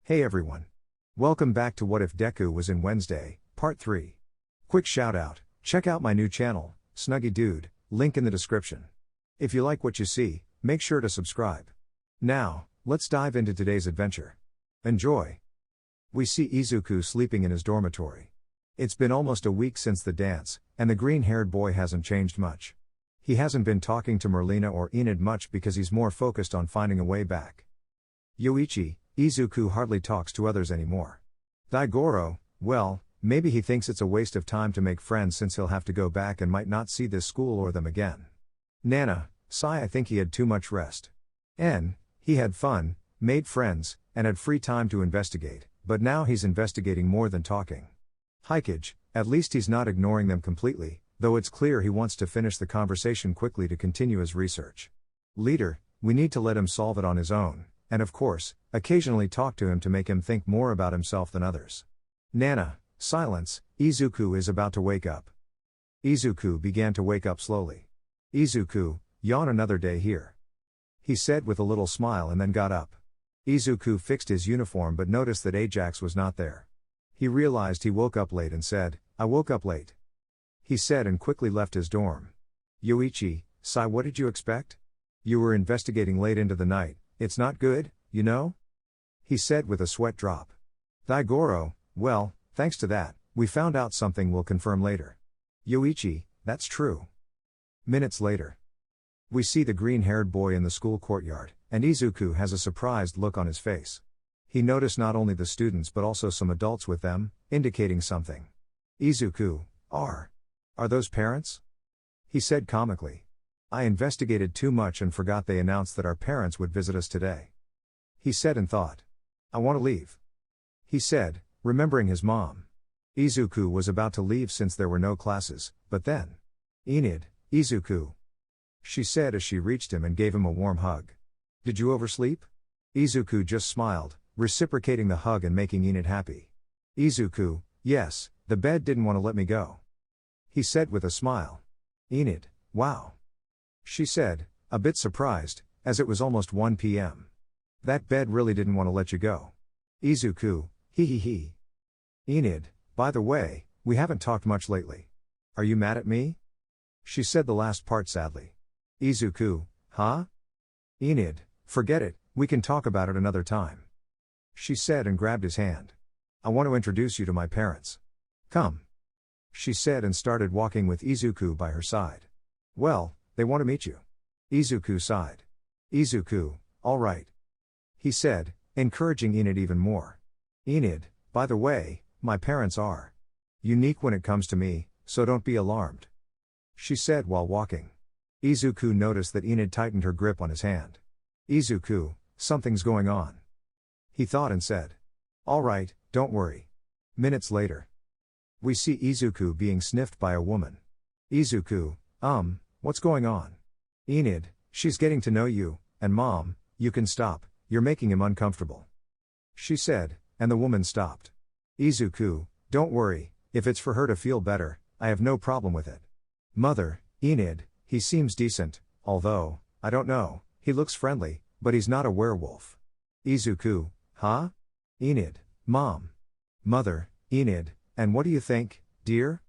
Hey everyone. Welcome back to What If Deku Was in Wednesday, Part 3. Quick shout out, check out my new channel, Snuggy Dude, link in the description. If you like what you see, make sure to subscribe. Now, let's dive into today's adventure. Enjoy! We see Izuku sleeping in his dormitory. It's been almost a week since the dance, and the green-haired boy hasn't changed much. He hasn't been talking to Merlina or Enid much because he's more focused on finding a way back. Yoichi, Izuku hardly talks to others anymore. Daigoro, well, maybe he thinks it's a waste of time to make friends since he'll have to go back and might not see this school or them again. Nana, Sai, I think he had too much rest. En, he had fun, made friends, and had free time to investigate, but now he's investigating more than talking. Hikage, at least he's not ignoring them completely, though it's clear he wants to finish the conversation quickly to continue his research. Leader, we need to let him solve it on his own. And of course, occasionally talk to him to make him think more about himself than others. Nana, silence, Izuku is about to wake up. Izuku began to wake up slowly. Izuku, yawn another day here. He said with a little smile and then got up. Izuku fixed his uniform but noticed that Ajax was not there. He realized he woke up late and said, I woke up late. He said and quickly left his dorm. Yoichi, Sai, what did you expect? You were investigating late into the night. It's not good, you know? He said with a sweat drop. Daigoro, well, thanks to that, we found out something we'll confirm later. Yoichi, that's true. Minutes later. We see the green-haired boy in the school courtyard, and Izuku has a surprised look on his face. He noticed not only the students but also some adults with them, indicating something. Izuku, are those parents? He said comically. I investigated too much and forgot they announced that our parents would visit us today. He said and thought. I want to leave. He said, remembering his mom. Izuku was about to leave since there were no classes, but then. Enid, Izuku. She said as she reached him and gave him a warm hug. Did you oversleep? Izuku just smiled, reciprocating the hug and making Enid happy. Izuku, yes, the bed didn't want to let me go. He said with a smile. Enid, wow. She said, a bit surprised, as it was almost 1 p.m. That bed really didn't want to let you go. Izuku, hee. Enid, by the way, we haven't talked much lately. Are you mad at me? She said the last part sadly. Izuku, huh? Enid, forget it, we can talk about it another time. She said and grabbed his hand. I want to introduce you to my parents. Come. She said and started walking with Izuku by her side. Well, they want to meet you. Izuku sighed. Izuku, all right. He said, encouraging Enid even more. Enid, by the way, my parents are unique when it comes to me, so don't be alarmed. She said while walking. Izuku noticed that Enid tightened her grip on his hand. Izuku, something's going on. He thought and said. All right, don't worry. Minutes later. We see Izuku being sniffed by a woman. Izuku, what's going on? Enid, she's getting to know you, and Mom, you can stop, you're making him uncomfortable. She said, and the woman stopped. Izuku, don't worry, if it's for her to feel better, I have no problem with it. Mother, Enid, he seems decent, although, I don't know, he looks friendly, but he's not a werewolf. Izuku, huh? Enid, Mom. Mother, Enid, and what do you think, dear?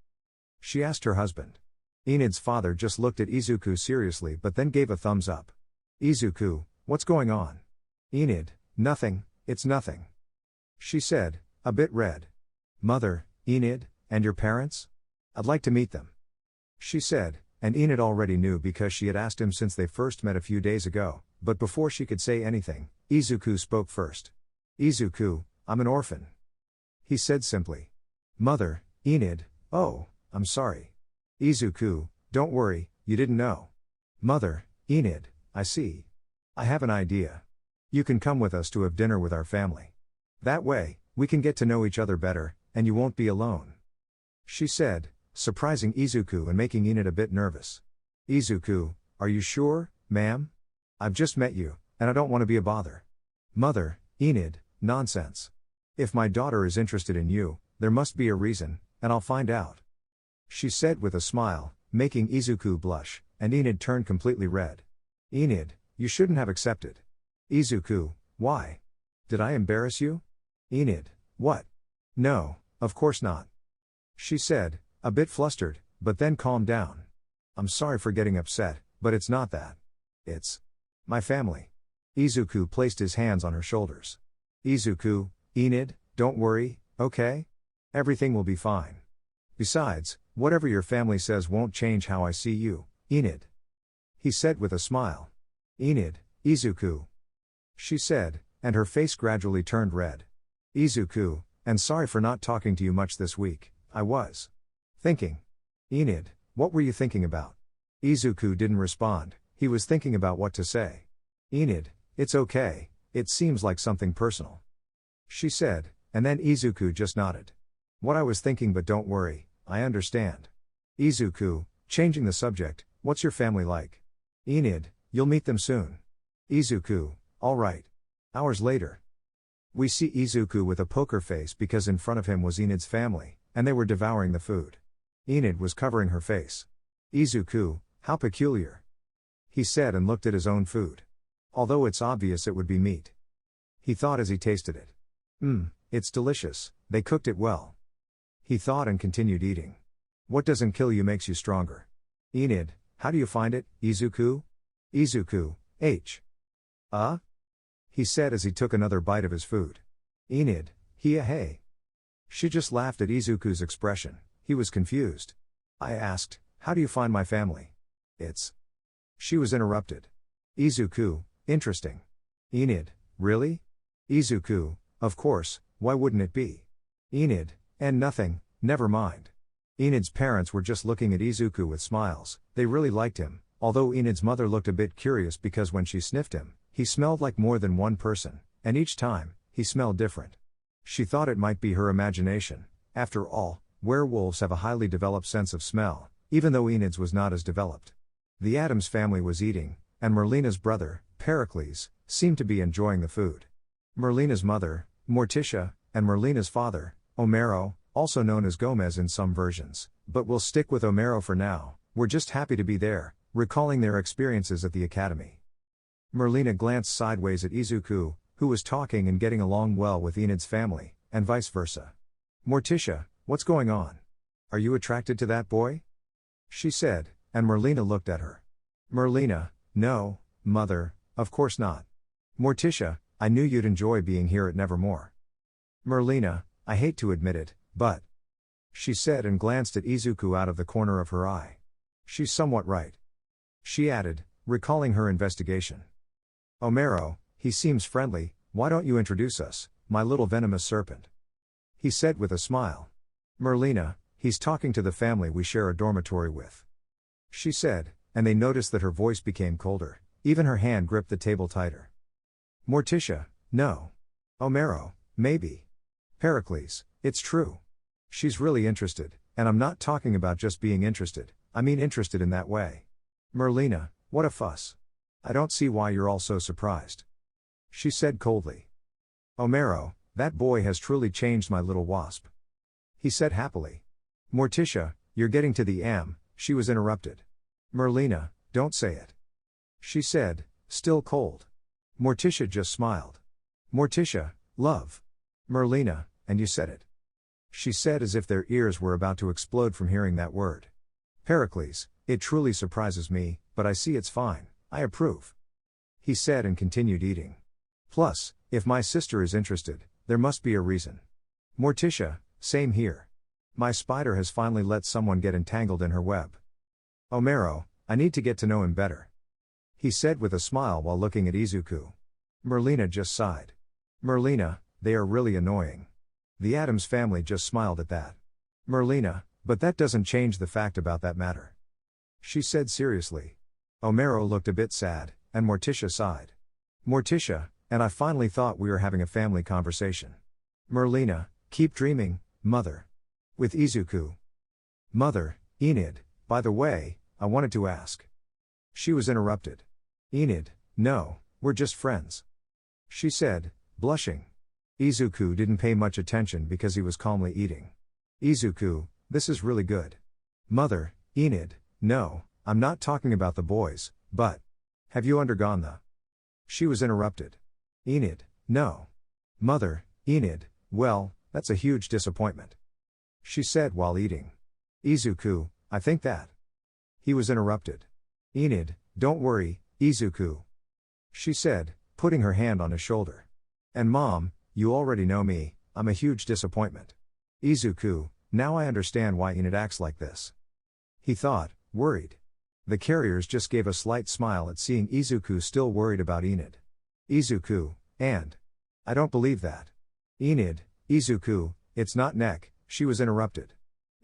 She asked her husband. Enid's father just looked at Izuku seriously but then gave a thumbs up. Izuku, what's going on? Enid, nothing, it's nothing. She said, a bit red. Mother, Enid, and your parents? I'd like to meet them. She said, and Enid already knew because she had asked him since they first met a few days ago, but before she could say anything, Izuku spoke first. Izuku, I'm an orphan. He said simply. Mother, Enid, oh, I'm sorry. Izuku, don't worry, you didn't know. Mother, Enid, I see. I have an idea. You can come with us to have dinner with our family. That way, we can get to know each other better, and you won't be alone. She said, surprising Izuku and making Enid a bit nervous. Izuku, are you sure, ma'am? I've just met you, and I don't want to be a bother. Mother, Enid, nonsense. If my daughter is interested in you, there must be a reason, and I'll find out. She said with a smile, making Izuku blush, and Enid turned completely red. Enid, you shouldn't have accepted. Izuku, why? Did I embarrass you? Enid, what? No, of course not. She said, a bit flustered, but then calmed down. I'm sorry for getting upset, but it's not that. It's my family. Izuku placed his hands on her shoulders. Izuku, Enid, don't worry, okay? Everything will be fine. Besides, whatever your family says won't change how I see you, Enid. He said with a smile. Enid, Izuku. She said, and her face gradually turned red. Izuku, and sorry for not talking to you much this week, I was thinking. Enid, what were you thinking about? Izuku didn't respond, he was thinking about what to say. Enid, it's okay, it seems like something personal. She said, and then Izuku just nodded. What I was thinking, but don't worry, I understand. Izuku, changing the subject, what's your family like? Enid, you'll meet them soon. Izuku, alright. Hours later. We see Izuku with a poker face because in front of him was Enid's family, and they were devouring the food. Enid was covering her face. Izuku, how peculiar. He said and looked at his own food. Although it's obvious it would be meat. He thought as he tasted it. It's delicious, they cooked it well. He thought and continued eating. What doesn't kill you makes you stronger. Enid, how do you find it, Izuku? Izuku, he said as he took another bite of his food. Enid, hey. She just laughed at Izuku's expression, he was confused. I asked, how do you find my family? It's. She was interrupted. Izuku, interesting. Enid, really? Izuku, of course, why wouldn't it be? Enid, and nothing, never mind. Enid's parents were just looking at Izuku with smiles, they really liked him, although Enid's mother looked a bit curious because when she sniffed him, he smelled like more than one person, and each time, he smelled different. She thought it might be her imagination, after all, werewolves have a highly developed sense of smell, even though Enid's was not as developed. The Addams family was eating, and Merlina's brother, Pericles, seemed to be enjoying the food. Merlina's mother, Morticia, and Merlina's father, Homero, also known as Gomez in some versions, but we'll stick with Homero for now, were just happy to be there, recalling their experiences at the academy. Merlina glanced sideways at Izuku, who was talking and getting along well with Enid's family, and vice versa. Morticia, what's going on? Are you attracted to that boy? She said, and Merlina looked at her. Merlina, no, mother, of course not. Morticia, I knew you'd enjoy being here at Nevermore. Merlina, I hate to admit it, but. She said and glanced at Izuku out of the corner of her eye. She's somewhat right. She added, recalling her investigation. Homero, he seems friendly, why don't you introduce us, my little venomous serpent? He said with a smile. Merlina, he's talking to the family we share a dormitory with. She said, and they noticed that her voice became colder, even her hand gripped the table tighter. Morticia, no. Homero, maybe. Pericles, it's true. She's really interested, and I'm not talking about just being interested, I mean interested in that way. Merlina, what a fuss. I don't see why you're all so surprised. She said coldly. Homero, that boy has truly changed my little wasp. He said happily. Morticia, you're getting to the she was interrupted. Merlina, don't say it. She said, still cold. Morticia just smiled. Morticia, love. Merlina, and you said it. She said as if their ears were about to explode from hearing that word. Pericles, it truly surprises me, but I see it's fine, I approve. He said and continued eating. Plus, if my sister is interested, there must be a reason. Morticia, same here. My spider has finally let someone get entangled in her web. Homero, I need to get to know him better. He said with a smile while looking at Izuku. Merlina just sighed. Merlina, they are really annoying. The Addams family just smiled at that. Merlina, but that doesn't change the fact about that matter. She said seriously. Homero looked a bit sad, and Morticia sighed. Morticia, and I finally thought we were having a family conversation. Merlina, keep dreaming, mother. With Izuku. Mother, Enid, by the way, I wanted to ask. She was interrupted. Enid, no, we're just friends. She said, blushing. Izuku didn't pay much attention because he was calmly eating. Izuku, this is really good. Mother, Enid, no, I'm not talking about the boys, but. Have you undergone the. She was interrupted. Enid, no. Mother, Enid, well, that's a huge disappointment. She said while eating. Izuku, I think that. He was interrupted. Enid, don't worry, Izuku. She said, putting her hand on his shoulder. And Mom, you already know me, I'm a huge disappointment. Izuku, now I understand why Enid acts like this. He thought, worried. The carriers just gave a slight smile at seeing Izuku still worried about Enid. Izuku, and. I don't believe that. Enid, Izuku, it's not neck, she was interrupted.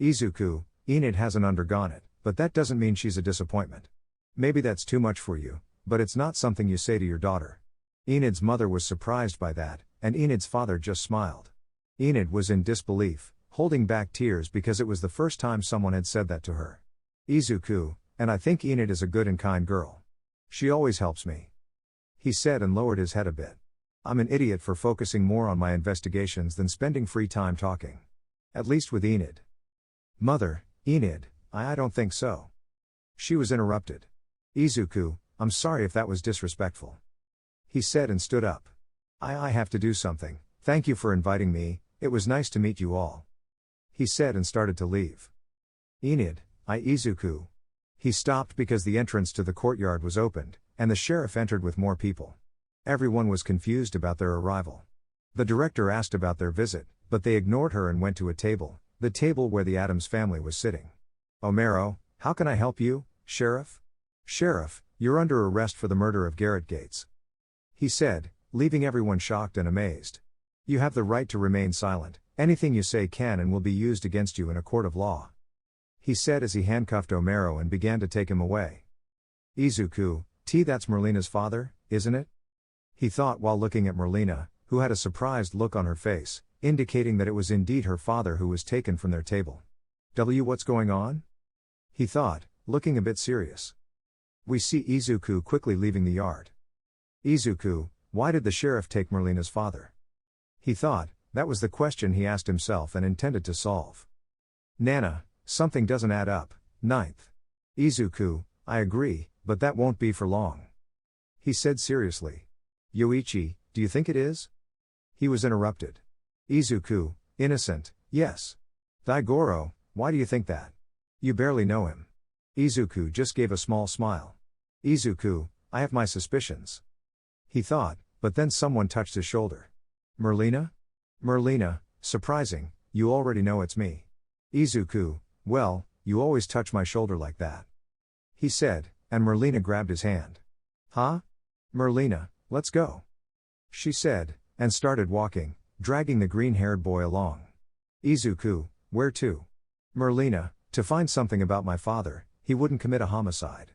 Izuku, Enid hasn't undergone it, but that doesn't mean she's a disappointment. Maybe that's too much for you, but it's not something you say to your daughter. Enid's mother was surprised by that, and Enid's father just smiled. Enid was in disbelief, holding back tears because it was the first time someone had said that to her. Izuku, and I think Enid is a good and kind girl. She always helps me. He said and lowered his head a bit. I'm an idiot for focusing more on my investigations than spending free time talking. At least with Enid. Mother, Enid, I don't think so. She was interrupted. Izuku, I'm sorry if that was disrespectful. He said and stood up. I have to do something, thank you for inviting me, it was nice to meet you all. He said and started to leave. Enid, Izuku. He stopped because the entrance to the courtyard was opened, and the sheriff entered with more people. Everyone was confused about their arrival. The director asked about their visit, but they ignored her and went to a table, the table where the Addams family was sitting. Omero, how can I help you, Sheriff? Sheriff, you're under arrest for the murder of Garrett Gates. He said, leaving everyone shocked and amazed. You have the right to remain silent, anything you say can and will be used against you in a court of law. He said as he handcuffed Omero and began to take him away. Izuku, that's Merlina's father, isn't it? He thought while looking at Merlina, who had a surprised look on her face, indicating that it was indeed her father who was taken from their table. What's going on? He thought, looking a bit serious. We see Izuku quickly leaving the yard. Izuku, why did the sheriff take Merlina's father? He thought, that was the question he asked himself and intended to solve. Nana, something doesn't add up, 9th. Izuku, I agree, but that won't be for long. He said seriously. Yoichi, do you think it is? He was interrupted. Izuku, innocent, yes. Daigoro, why do you think that? You barely know him. Izuku just gave a small smile. Izuku, I have my suspicions. He thought, but then someone touched his shoulder. Merlina? Merlina, surprising, you already know it's me. Izuku, well, you always touch my shoulder like that. He said, and Merlina grabbed his hand. Huh? Merlina, let's go. She said, and started walking, dragging the green-haired boy along. Izuku, where to? Merlina, to find something about my father, he wouldn't commit a homicide.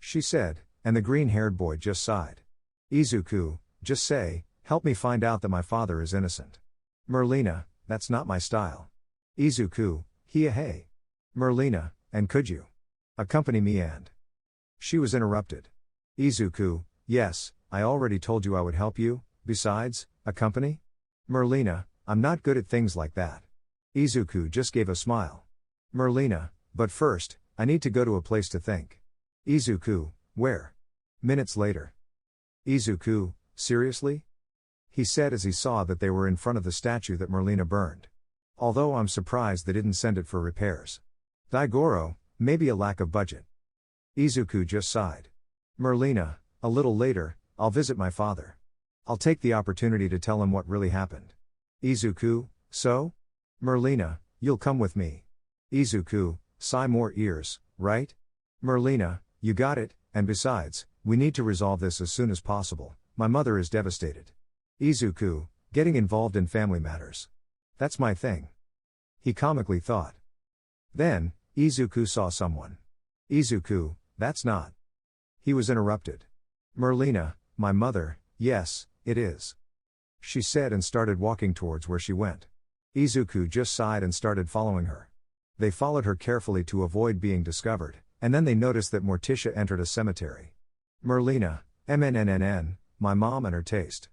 She said, and the green-haired boy just sighed. Izuku, just say, help me find out that my father is innocent. Merlina, that's not my style. Izuku, hey. Merlina, and could you accompany me and? She was interrupted. Izuku, yes, I already told you I would help you, besides, accompany? Merlina, I'm not good at things like that. Izuku just gave a smile. Merlina, but first, I need to go to a place to think. Izuku, where? Minutes later. Izuku, seriously? He said as he saw that they were in front of the statue that Merlina burned. Although I'm surprised they didn't send it for repairs. Daigoro, maybe a lack of budget. Izuku just sighed. Merlina, a little later, I'll visit my father. I'll take the opportunity to tell him what really happened. Izuku, so? Merlina, you'll come with me. Izuku, sigh more ears, right? Merlina, you got it, and besides, we need to resolve this as soon as possible, my mother is devastated. Izuku, getting involved in family matters. That's my thing. He comically thought. Then, Izuku saw someone. Izuku, that's not. He was interrupted. Merlina, my mother, yes, it is. She said and started walking towards where she went. Izuku just sighed and started following her. They followed her carefully to avoid being discovered, and then they noticed that Morticia entered a cemetery. Merlina, MNNNN, my mom and her taste.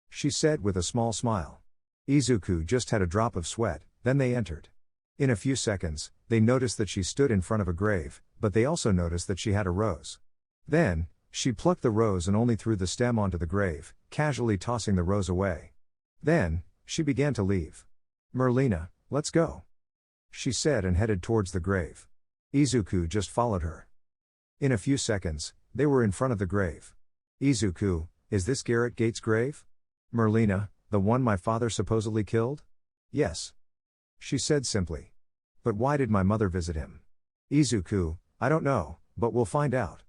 She said with a small smile. Izuku just had a drop of sweat, then they entered. In a few seconds, they noticed that she stood in front of a grave, but they also noticed that she had a rose. Then, she plucked the rose and only threw the stem onto the grave, casually tossing the rose away. Then, She began to leave. Merlina, let's go, she said and headed towards the grave. Izuku just followed her. In a few seconds, they were in front of the grave. Izuku, is this Garrett Gates' grave? Merlina, the one my father supposedly killed? Yes, she said simply. But why did my mother visit him? Izuku, I don't know, but we'll find out,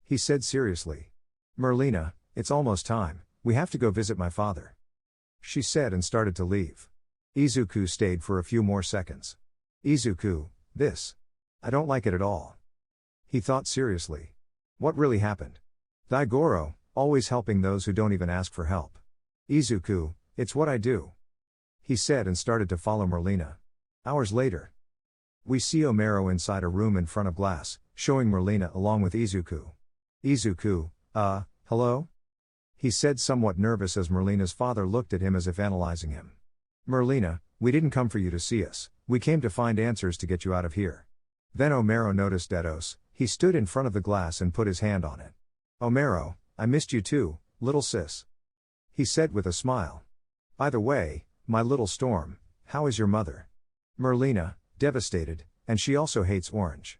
he said seriously. Merlina, it's almost time, we have to go visit my father, she said and started to leave. Izuku stayed for a few more seconds. Izuku, I don't like it at all, he thought seriously. What really happened? Daigoro, always helping those who don't even ask for help. Izuku, it's what I do, he said and started to follow Merlina. Hours later, we see Omero inside a room in front of glass, showing Merlina along with Izuku. Izuku, hello? He said somewhat nervous as Merlina's father looked at him as if analyzing him. Merlina, we didn't come for you to see us, we came to find answers to get you out of here. Then Omero noticed Dedos, he stood in front of the glass and put his hand on it. Omero, I missed you too, little sis, he said with a smile. By the way, my little storm, how is your mother? Merlina, devastated, and she also hates orange,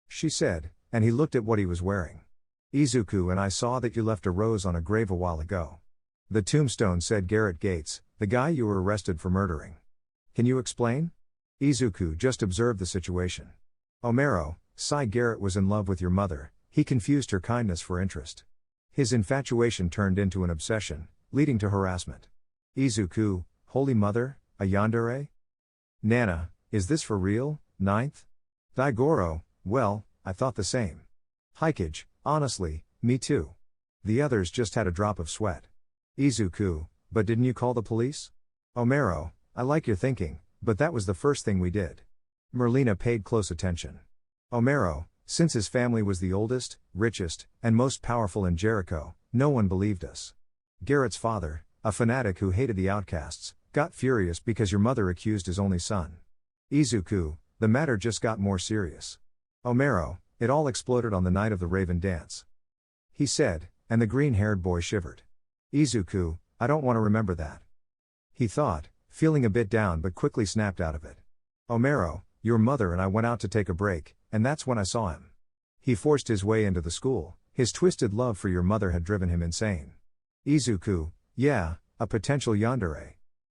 she said, and he looked at what he was wearing. Izuku and I saw that you left a rose on a grave a while ago. The tombstone said Garrett Gates, the guy you were arrested for murdering. Can you explain? Izuku just observed the situation. Omero, Garrett was in love with your mother, he confused her kindness for interest. His infatuation turned into an obsession, leading to harassment. Izuku, Holy Mother, a yandere? Nana, is this for real, ninth? Daigoro, well, I thought the same. Hikage, honestly, me too. The others just had a drop of sweat. Izuku, but didn't you call the police? Omero, I like your thinking, but that was the first thing we did. Merlina paid close attention. Omero, since his family was the oldest, richest, and most powerful in Jericho, no one believed us. Garrett's father, a fanatic who hated the outcasts, got furious because your mother accused his only son. Izuku, the matter just got more serious. Omero, it all exploded on the night of the Raven Dance, he said, and the green-haired boy shivered. Izuku, I don't want to remember that, he thought, feeling a bit down but quickly snapped out of it. Omero, your mother and I went out to take a break, and that's when I saw him. He forced his way into the school, his twisted love for your mother had driven him insane. Izuku, yeah, a potential yandere.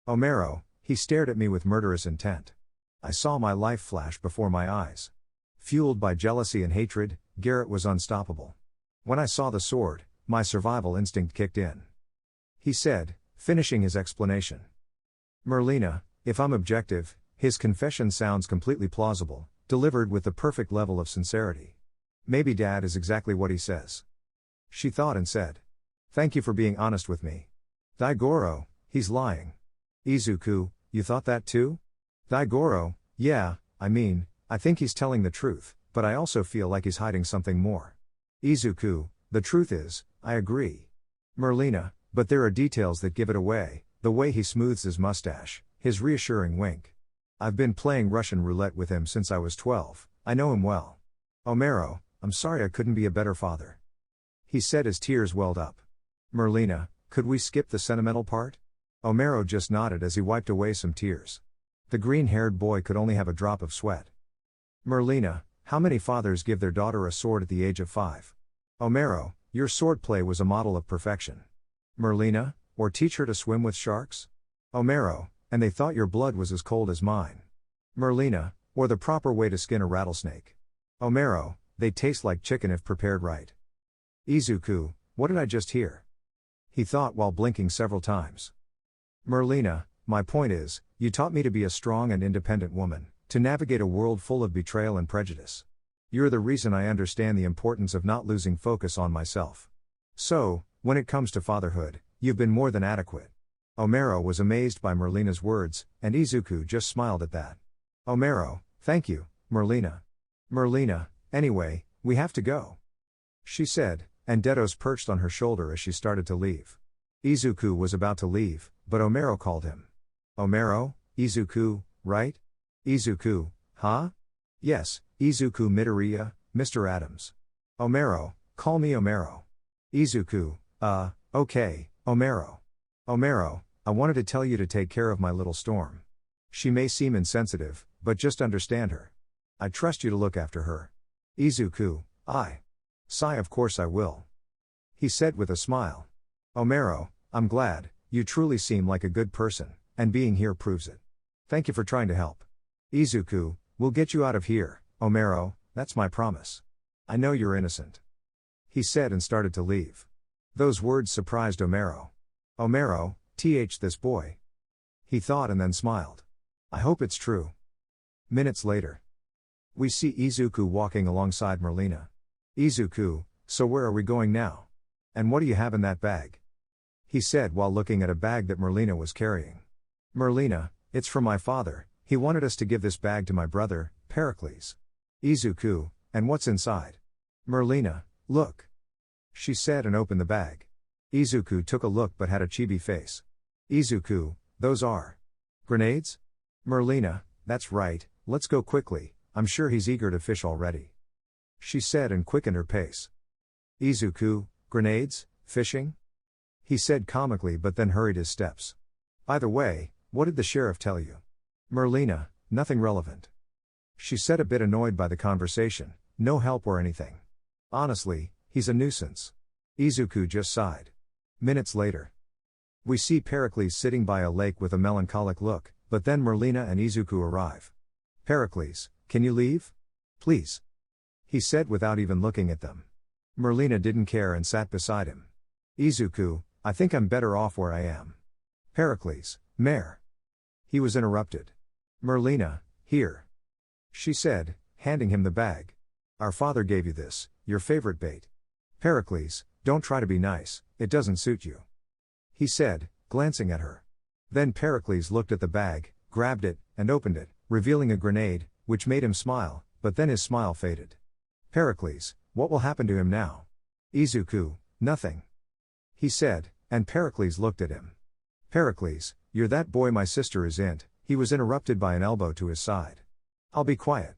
Omero, he stared at me with murderous intent. I saw my life flash before my eyes. Fueled by jealousy and hatred, Garrett was unstoppable. When I saw the sword, my survival instinct kicked in, he said, finishing his explanation. Merlina, if I'm objective, his confession sounds completely plausible, delivered with the perfect level of sincerity. Maybe Dad is exactly what he says, she thought and said. Thank you for being honest with me. Daigoro, he's lying. Izuku, you thought that too? Daigoro, yeah, I think he's telling the truth, but I also feel like he's hiding something more. Izuku, the truth is, I agree. Merlina, but there are details that give it away, the way he smooths his mustache, his reassuring wink. I've been playing Russian roulette with him since I was 12, I know him well. Omero, I'm sorry I couldn't be a better father, he said as tears welled up. Merlina, could we skip the sentimental part? Omero just nodded as he wiped away some tears. The green-haired boy could only have a drop of sweat. Merlina, how many fathers give their daughter a sword at the age of 5? Omero, your swordplay was a model of perfection. Merlina, or teach her to swim with sharks? Omero, and they thought your blood was as cold as mine. Merlina, or the proper way to skin a rattlesnake. Omero, they taste like chicken if prepared right. Izuku, what did I just hear? He thought while blinking several times. Merlina, my point is, you taught me to be a strong and independent woman, to navigate a world full of betrayal and prejudice. You're the reason I understand the importance of not losing focus on myself. So, when it comes to fatherhood, you've been more than adequate. Omero was amazed by Merlina's words, and Izuku just smiled at that. Omero, thank you, Merlina. Merlina, anyway, we have to go, she said, and Dedos perched on her shoulder as she started to leave. Izuku was about to leave, but Omero called him. Omero, Izuku, right? Izuku, huh? Yes, Izuku Midoriya, Mr. Adams. Omero, call me Omero. Izuku, okay, Omero. Omero, I wanted to tell you to take care of my little storm. She may seem insensitive, but just understand her. I trust you to look after her. Izuku, I. Sigh, of course I will. He said with a smile. Omero, I'm glad, you truly seem like a good person, and being here proves it. Thank you for trying to help. Izuku, we'll get you out of here, Omero, that's my promise. I know you're innocent. He said and started to leave. Those words surprised Omero. Omero, this boy. He thought and then smiled. I hope it's true. Minutes later. We see Izuku walking alongside Merlina. Izuku, so where are we going now? And what do you have in that bag? He said while looking at a bag that Merlina was carrying. Merlina, it's from my father, he wanted us to give this bag to my brother, Pericles. Izuku, and what's inside? Merlina, look. She said and opened the bag. Izuku took a look but had a chibi face. Izuku, those are grenades? Merlina, that's right, let's go quickly, I'm sure he's eager to fish already. She said and quickened her pace. Izuku, grenades, fishing? He said comically but then hurried his steps. By the way, what did the sheriff tell you? Merlina, nothing relevant. She said a bit annoyed by the conversation, no help or anything. Honestly, he's a nuisance. Izuku just sighed. Minutes later. We see Pericles sitting by a lake with a melancholic look, but then Merlina and Izuku arrive. Pericles, can you leave? Please. He said without even looking at them. Merlina didn't care and sat beside him. Izuku, I think I'm better off where I am. Pericles, Mare. He was interrupted. Merlina, here. She said, handing him the bag. Our father gave you this, your favorite bait. Pericles, don't try to be nice, it doesn't suit you. He said, glancing at her. Then Pericles looked at the bag, grabbed it, and opened it, revealing a grenade, which made him smile, but then his smile faded. Pericles, what will happen to him now? Izuku, nothing. He said, and Pericles looked at him. Pericles, you're that boy my sister is int. He was interrupted by an elbow to his side. I'll be quiet.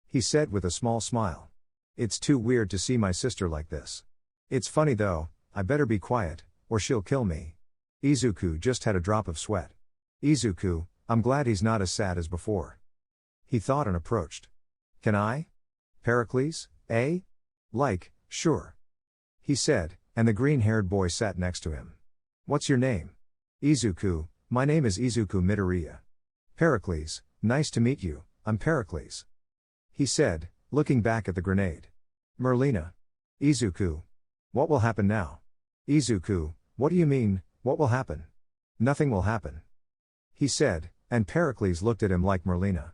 He said with a small smile. It's too weird to see my sister like this. It's funny though, I better be quiet, or she'll kill me. Izuku just had a drop of sweat. Izuku, I'm glad he's not as sad as before. He thought and approached. Can I? Pericles, eh? Like, sure. He said, and the green-haired boy sat next to him. What's your name? Izuku, my name is Izuku Midoriya. Pericles, nice to meet you, I'm Pericles. He said, looking back at the grenade. Merlina. Izuku. What will happen now? Izuku, what do you mean, what will happen? Nothing will happen. He said, and Pericles looked at him like Merlina.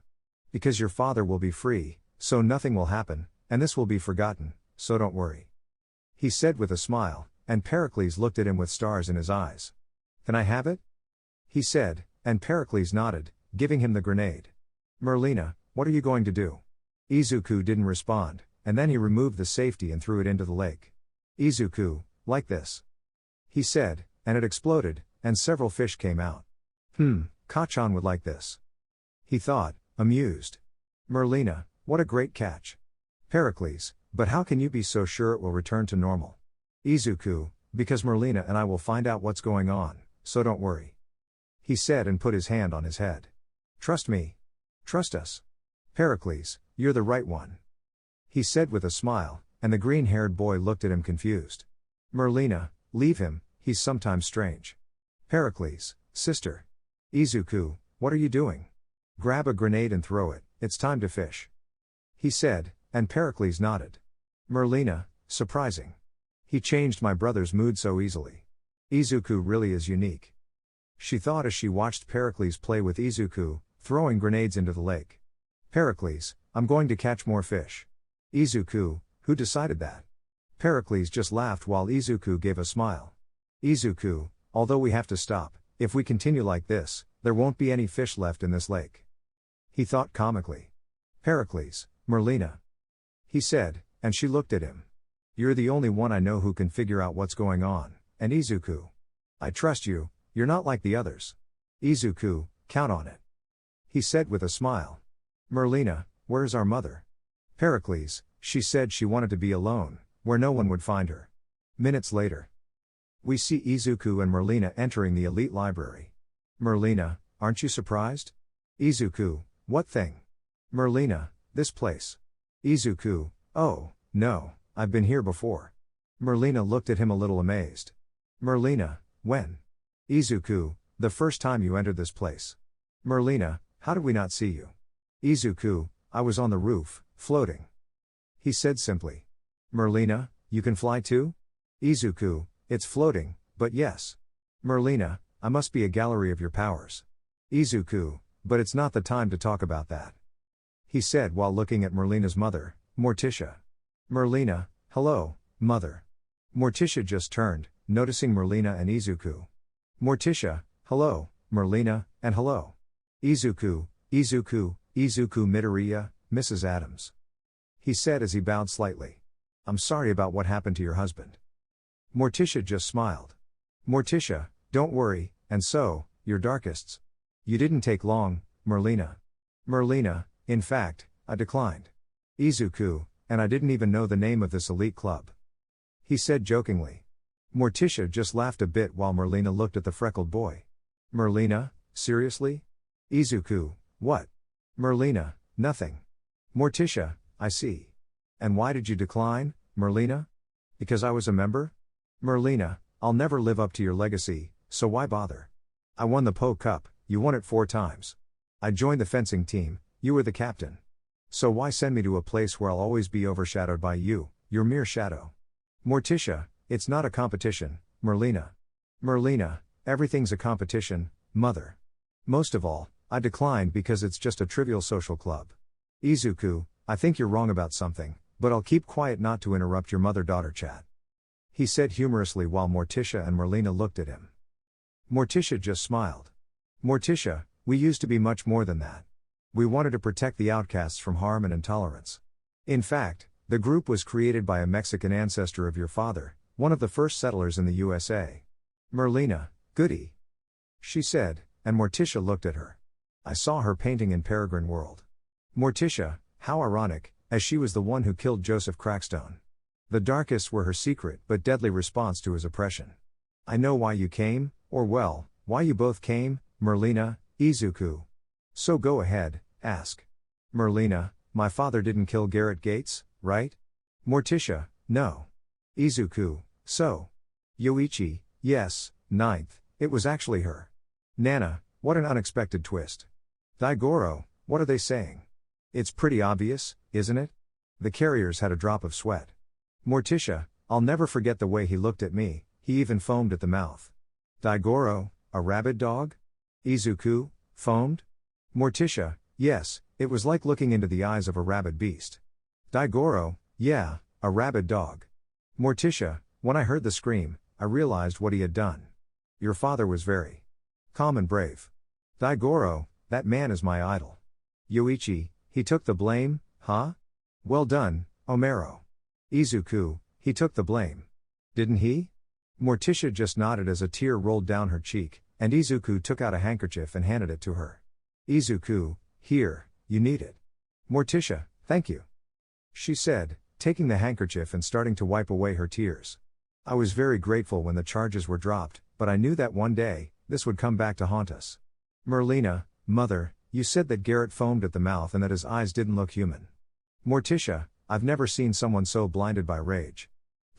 Because your father will be free, so nothing will happen, and this will be forgotten, so don't worry. He said with a smile, and Pericles looked at him with stars in his eyes. Can I have it? He said, and Pericles nodded, giving him the grenade. Merlina, what are you going to do? Izuku didn't respond, and then he removed the safety and threw it into the lake. Izuku, like this. He said, and it exploded, and several fish came out. Kachan would like this. He thought, amused. Merlina, what a great catch. Pericles, but how can you be so sure it will return to normal? Izuku, because Merlina and I will find out what's going on, so don't worry. He said and put his hand on his head. Trust me. Trust us. Pericles, you're the right one. He said with a smile, and the green-haired boy looked at him confused. Merlina, leave him, he's sometimes strange. Pericles, sister. Izuku, what are you doing? Grab a grenade and throw it, it's time to fish. He said, and Pericles nodded. Merlina, surprising. He changed my brother's mood so easily. Izuku really is unique. She thought as she watched Pericles play with Izuku, throwing grenades into the lake. Pericles, I'm going to catch more fish. Izuku, who decided that? Pericles just laughed while Izuku gave a smile. Izuku, although we have to stop, if we continue like this, there won't be any fish left in this lake. He thought comically. Pericles, Merlina. He said, and she looked at him. You're the only one I know who can figure out what's going on, and Izuku. I trust you, you're not like the others. Izuku, count on it. He said with a smile. Merlina, where's our mother? Pericles, she said she wanted to be alone, where no one would find her. Minutes later. We see Izuku and Merlina entering the elite library. Merlina, aren't you surprised? Izuku, what thing? Merlina, this place. Izuku, oh, no, I've been here before. Merlina looked at him a little amazed. Merlina, when? Izuku, the first time you entered this place. Merlina, how did we not see you? Izuku, I was on the roof, floating. He said simply. Merlina, you can fly too? Izuku, it's floating, but yes. Merlina, I must be a gallery of your powers. Izuku, but it's not the time to talk about that. He said while looking at Merlina's mother, Morticia. Merlina, hello, mother. Morticia just turned, noticing Merlina and Izuku. Morticia, hello, Merlina, and hello. Izuku, Izuku Midoriya, Mrs. Adams. He said as he bowed slightly. I'm sorry about what happened to your husband. Morticia just smiled. Morticia, don't worry, and so, your darkists. You didn't take long, Merlina. Merlina, in fact, I declined. Izuku, and I didn't even know the name of this elite club. He said jokingly. Morticia just laughed a bit while Merlina looked at the freckled boy. Merlina, seriously? Izuku, what? Merlina, nothing. Morticia, I see. And why did you decline, Merlina? Because I was a member? Merlina, I'll never live up to your legacy, so why bother? I won the Po Cup, you won it 4 times. I joined the fencing team, you were the captain. So why send me to a place where I'll always be overshadowed by you, your mere shadow? Morticia, it's not a competition, Merlina. Merlina, everything's a competition, mother. Most of all, I declined because it's just a trivial social club. Izuku, I think you're wrong about something, but I'll keep quiet not to interrupt your mother-daughter chat. He said humorously while Morticia and Merlina looked at him. Morticia just smiled. Morticia, we used to be much more than that. We wanted to protect the outcasts from harm and intolerance. In fact, the group was created by a Mexican ancestor of your father, one of the first settlers in the USA. Merlina, goody. She said, and Morticia looked at her. I saw her painting in Peregrine World. Morticia, how ironic, as she was the one who killed Joseph Crackstone. The darkest were her secret but deadly response to his oppression. I know why you came, or well, why you both came, Merlina, Izuku. So go ahead, ask. Merlina, my father didn't kill Garrett Gates, right? Morticia, no. Izuku, so. Yoichi, yes, 9th, it was actually her. Nana, what an unexpected twist. Daigoro, what are they saying? It's pretty obvious, isn't it? The carriers had a drop of sweat. Morticia, I'll never forget the way he looked at me, he even foamed at the mouth. Daigoro, a rabid dog? Izuku, foamed? Morticia, yes, it was like looking into the eyes of a rabid beast. Daigoro, yeah, a rabid dog. Morticia, when I heard the scream, I realized what he had done. Your father was very calm and brave. Daigoro, that man is my idol. Yoichi, he took the blame, huh? Well done, Omero. Izuku, he took the blame. Didn't he? Morticia just nodded as a tear rolled down her cheek, and Izuku took out a handkerchief and handed it to her. Izuku, here, you need it. Morticia, thank you. She said, taking the handkerchief and starting to wipe away her tears. I was very grateful when the charges were dropped, but I knew that one day, this would come back to haunt us. Merlina, mother, you said that Garrett foamed at the mouth and that his eyes didn't look human. Morticia, I've never seen someone so blinded by rage.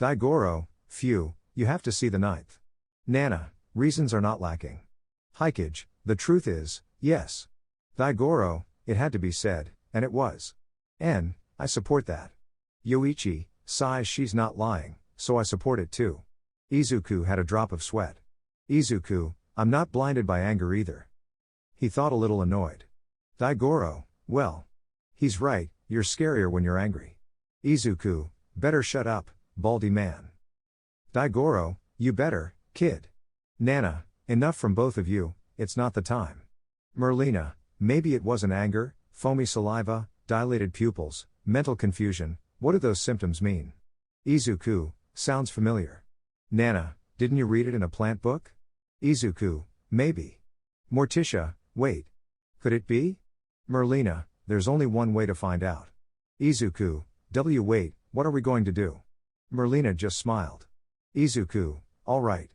Daigoro, phew, you have to see the 9th. Nana, reasons are not lacking. Hikage, the truth is, yes. Daigoro, it had to be said, and it was. And, I support that. Yoichi, sighs, she's not lying, so I support it too. Izuku had a drop of sweat. Izuku, I'm not blinded by anger either. He thought a little annoyed. Daigoro, well. He's right, you're scarier when you're angry. Izuku, better shut up, baldy man. Daigoro, you better, kid. Nana, enough from both of you, it's not the time. Merlina, maybe it wasn't anger, foamy saliva, dilated pupils, mental confusion, what do those symptoms mean? Izuku, sounds familiar. Nana, didn't you read it in a plant book? Izuku, maybe. Morticia, wait. Could it be? Merlina, there's only one way to find out. Izuku, wait, what are we going to do? Merlina just smiled. Izuku, all right,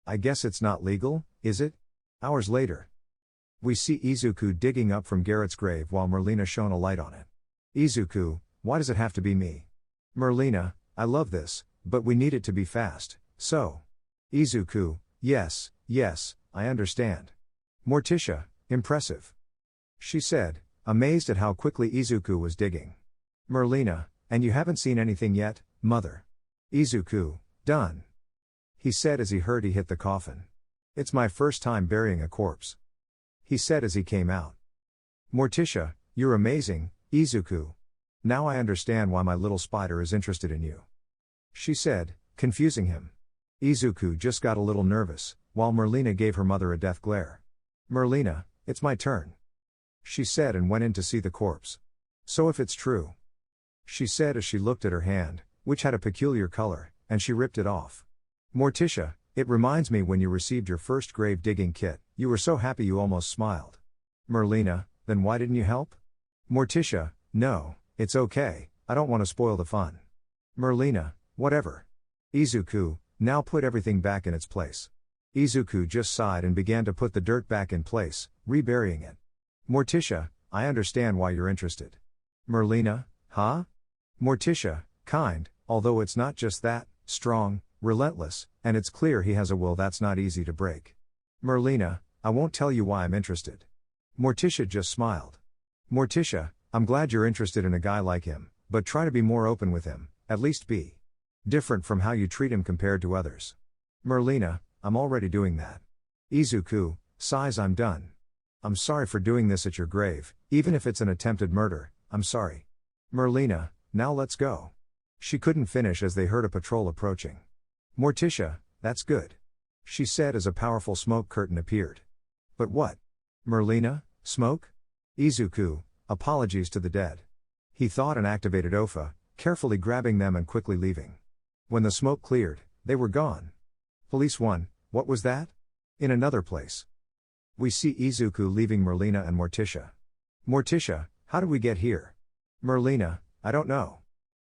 I guess it's not legal, is it? Hours later. We see Izuku digging up from Garrett's grave while Merlina shone a light on it. Izuku, why does it have to be me? Merlina, I love this, but we need it to be fast, so. Izuku, yes, I understand. Morticia, impressive. She said, amazed at how quickly Izuku was digging. Merlina, and you haven't seen anything yet, mother. Izuku, done. He said as he heard he hit the coffin. It's my first time burying a corpse. He said as he came out. Morticia, you're amazing, Izuku. Now I understand why my little spider is interested in you. She said, confusing him. Izuku just got a little nervous, while Merlina gave her mother a death glare. Merlina, it's my turn. She said and went in to see the corpse. So if it's true. She said as she looked at her hand, which had a peculiar color, and she ripped it off. Morticia, it reminds me when you received your first grave digging kit, you were so happy you almost smiled. Merlina, then why didn't you help? Morticia, no, it's okay, I don't want to spoil the fun. Merlina, whatever. Izuku, now put everything back in its place. Izuku just sighed and began to put the dirt back in place, reburying it. Morticia, I understand why you're interested. Merlina, huh? Morticia, kind, although it's not just that, strong, relentless, and it's clear he has a will that's not easy to break. Merlina, I won't tell you why I'm interested. Morticia just smiled. Morticia, I'm glad you're interested in a guy like him, but try to be more open with him, at least be different from how you treat him compared to others. Merlina, I'm already doing that. Izuku, sighs, I'm done. I'm sorry for doing this at your grave, even if it's an attempted murder, I'm sorry. Merlina, now let's go. She couldn't finish as they heard a patrol approaching. Morticia, that's good. She said as a powerful smoke curtain appeared. But what? Merlina, smoke? Izuku, apologies to the dead. He thought and activated Ofa, carefully grabbing them and quickly leaving. When the smoke cleared, they were gone. Police 1, what was that? In another place. We see Izuku leaving Merlina and Morticia. Morticia, how did we get here? Merlina, I don't know.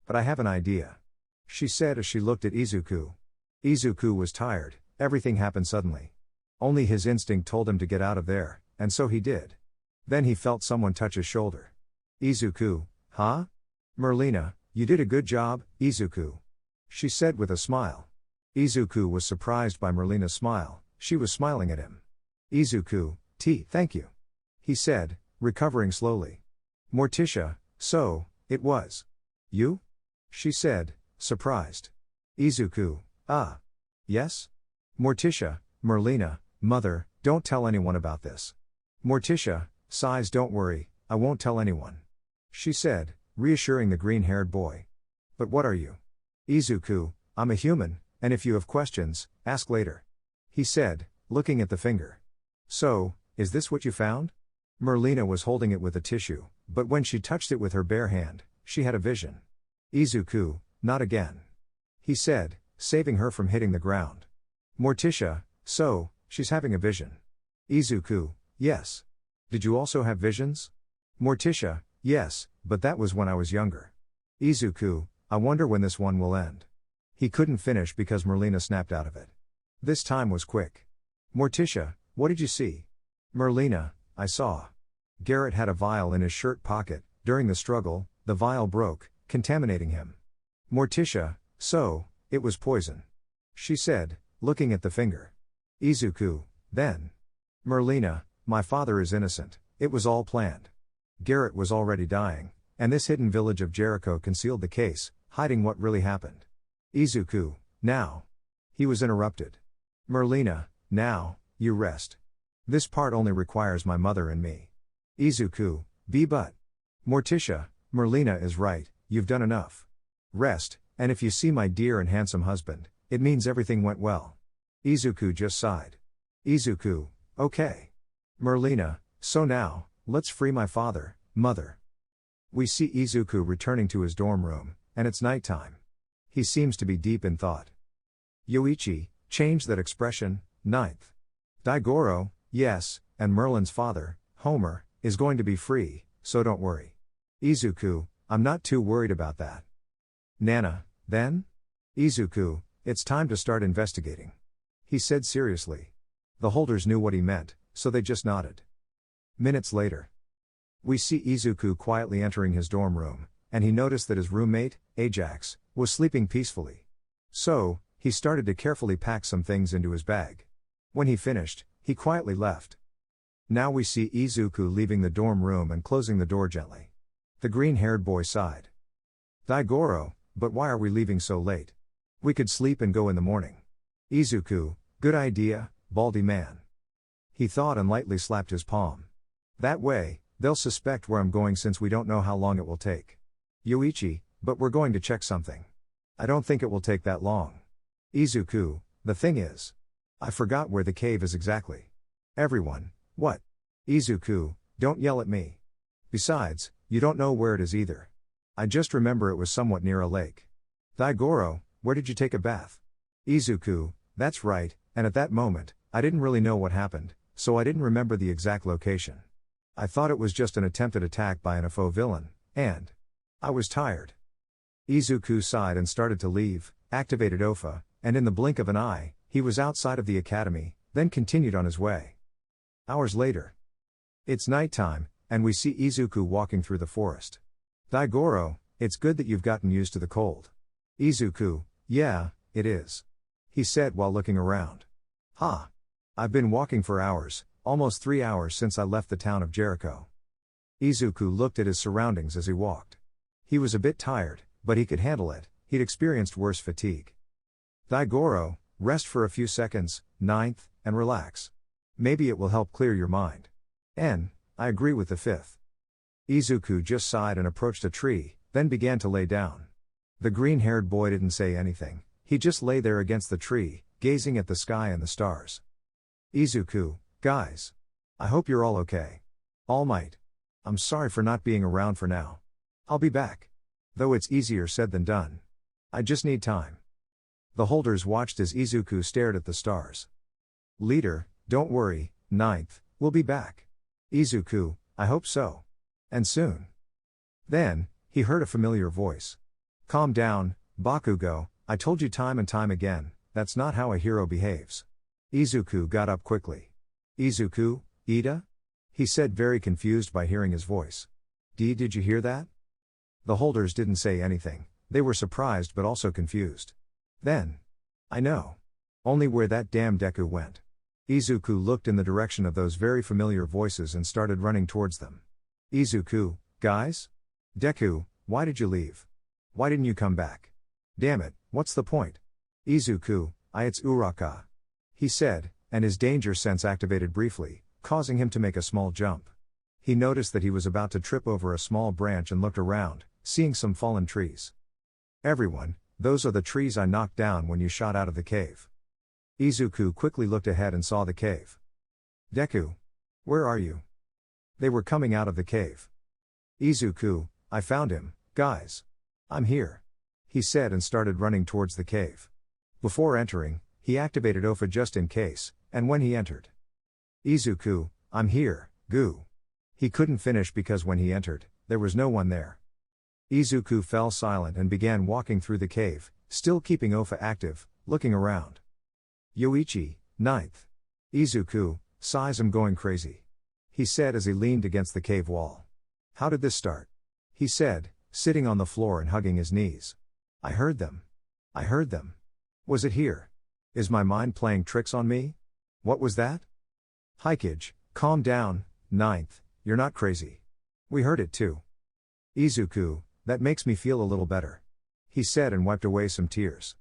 But I have an idea. She said as she looked at Izuku. Izuku was tired, everything happened suddenly. Only his instinct told him to get out of there, and so he did. Then he felt someone touch his shoulder. Izuku, huh? Merlina, you did a good job, Izuku. She said with a smile. Izuku was surprised by Merlina's smile, she was smiling at him. Izuku, thank you. He said, recovering slowly. Morticia, so, it was you? She said, surprised. Izuku, yes? Morticia, Merlina, mother, don't tell anyone about this. Morticia, sighs, don't worry, I won't tell anyone. She said, reassuring the green-haired boy. But what are you? Izuku, I'm a human, and if you have questions, ask later. He said, looking at the finger. So, is this what you found? Merlina was holding it with a tissue, but when she touched it with her bare hand, she had a vision. Izuku, not again. He said, saving her from hitting the ground. Morticia, so, she's having a vision. Izuku, yes. Did you also have visions? Morticia, yes, but that was when I was younger. Izuku, I wonder when this one will end. He couldn't finish because Merlina snapped out of it. This time was quick. Morticia, what did you see? Merlina, I saw. Garrett had a vial in his shirt pocket. During the struggle, the vial broke, contaminating him. Morticia, so, it was poison. She said, looking at the finger. Izuku, then. Merlina, my father is innocent, it was all planned. Garrett was already dying, and this hidden village of Jericho concealed the case, hiding what really happened. Izuku, now. He was interrupted. Merlina, now, you rest. This part only requires my mother and me. Izuku, but. Morticia, Merlina is right, you've done enough. Rest, and if you see my dear and handsome husband, it means everything went well. Izuku just sighed. Izuku, okay. Merlina, so now, let's free my father, mother. We see Izuku returning to his dorm room, and it's nighttime. He seems to be deep in thought. Yoichi, change that expression, 9th. Daigoro, yes, and Merlin's father, Homer, is going to be free, so don't worry. Izuku, I'm not too worried about that. Nana, then? Izuku, it's time to start investigating. he said seriously. The holders knew what he meant, so they just nodded. Minutes later, we see Izuku quietly entering his dorm room, and he noticed that his roommate, Ajax, was sleeping peacefully. So, he started to carefully pack some things into his bag. When he finished, he quietly left. Now we see Izuku leaving the dorm room and closing the door gently. The green-haired boy sighed. Daigoro, but why are we leaving so late? We could sleep and go in the morning. Izuku, good idea, baldy man. He thought and lightly slapped his palm. That way, they'll suspect where I'm going since we don't know how long it will take. Yoichi, but we're going to check something. I don't think it will take that long. Izuku, the thing is, I forgot where the cave is exactly. Everyone, what? Izuku, don't yell at me. Besides, you don't know where it is either. I just remember it was somewhat near a lake. Daigoro, where did you take a bath? Izuku, that's right, and at that moment, I didn't really know what happened, so I didn't remember the exact location. I thought it was just an attempted attack by an UFO villain, and I was tired. Izuku sighed and started to leave, activated OFA, and in the blink of an eye, he was outside of the academy, then continued on his way. Hours later. It's nighttime, and we see Izuku walking through the forest. Daigoro, it's good that you've gotten used to the cold. Izuku, yeah, it is. He said while looking around. Ha! I've been walking for hours, almost 3 hours since I left the town of Jericho. Izuku looked at his surroundings as he walked. He was a bit tired, but he could handle it, he'd experienced worse fatigue. Daigoro, rest for a few seconds, ninth, and relax. Maybe it will help clear your mind. I agree with the fifth. Izuku just sighed and approached a tree, then began to lay down. The green-haired boy didn't say anything, he just lay there against the tree, gazing at the sky and the stars. Izuku, guys. I hope you're all okay. All Might. I'm sorry for not being around for now. I'll be back. Though it's easier said than done. I just need time. The holders watched as Izuku stared at the stars. Leader, don't worry, ninth, we'll be back. Izuku, I hope so. And soon. Then, he heard a familiar voice. Calm down, Bakugo, I told you time and time again, that's not how a hero behaves. Izuku got up quickly. Izuku, Ida? He said, very confused by hearing his voice. Did you hear that? The holders didn't say anything, they were surprised but also confused. Then. I know. Only where that damn Deku went. Izuku looked in the direction of those very familiar voices and started running towards them. Izuku, guys? Deku, why did you leave? Why didn't you come back? Damn it, what's the point? Izuku, it's Uraka. He said, and his danger sense activated briefly, causing him to make a small jump. He noticed that he was about to trip over a small branch and looked around, seeing some fallen trees. Everyone, those are the trees I knocked down when you shot out of the cave. Izuku quickly looked ahead and saw the cave. Deku. Where are you? They were coming out of the cave. Izuku, I found him, guys. I'm here. He said and started running towards the cave. Before entering, he activated OFA just in case, and when he entered. Izuku, I'm here, goo. He couldn't finish because when he entered, there was no one there. Izuku fell silent and began walking through the cave, still keeping OFA active, looking around. Yoichi, ninth. Izuku, sighs, I'm going crazy. He said as he leaned against the cave wall. How did this start? He said, sitting on the floor and hugging his knees. I heard them. I heard them. Was it here? Is my mind playing tricks on me? What was that? Hikage, calm down, ninth, you're not crazy. We heard it too. Izuku, that makes me feel a little better. He said and wiped away some tears.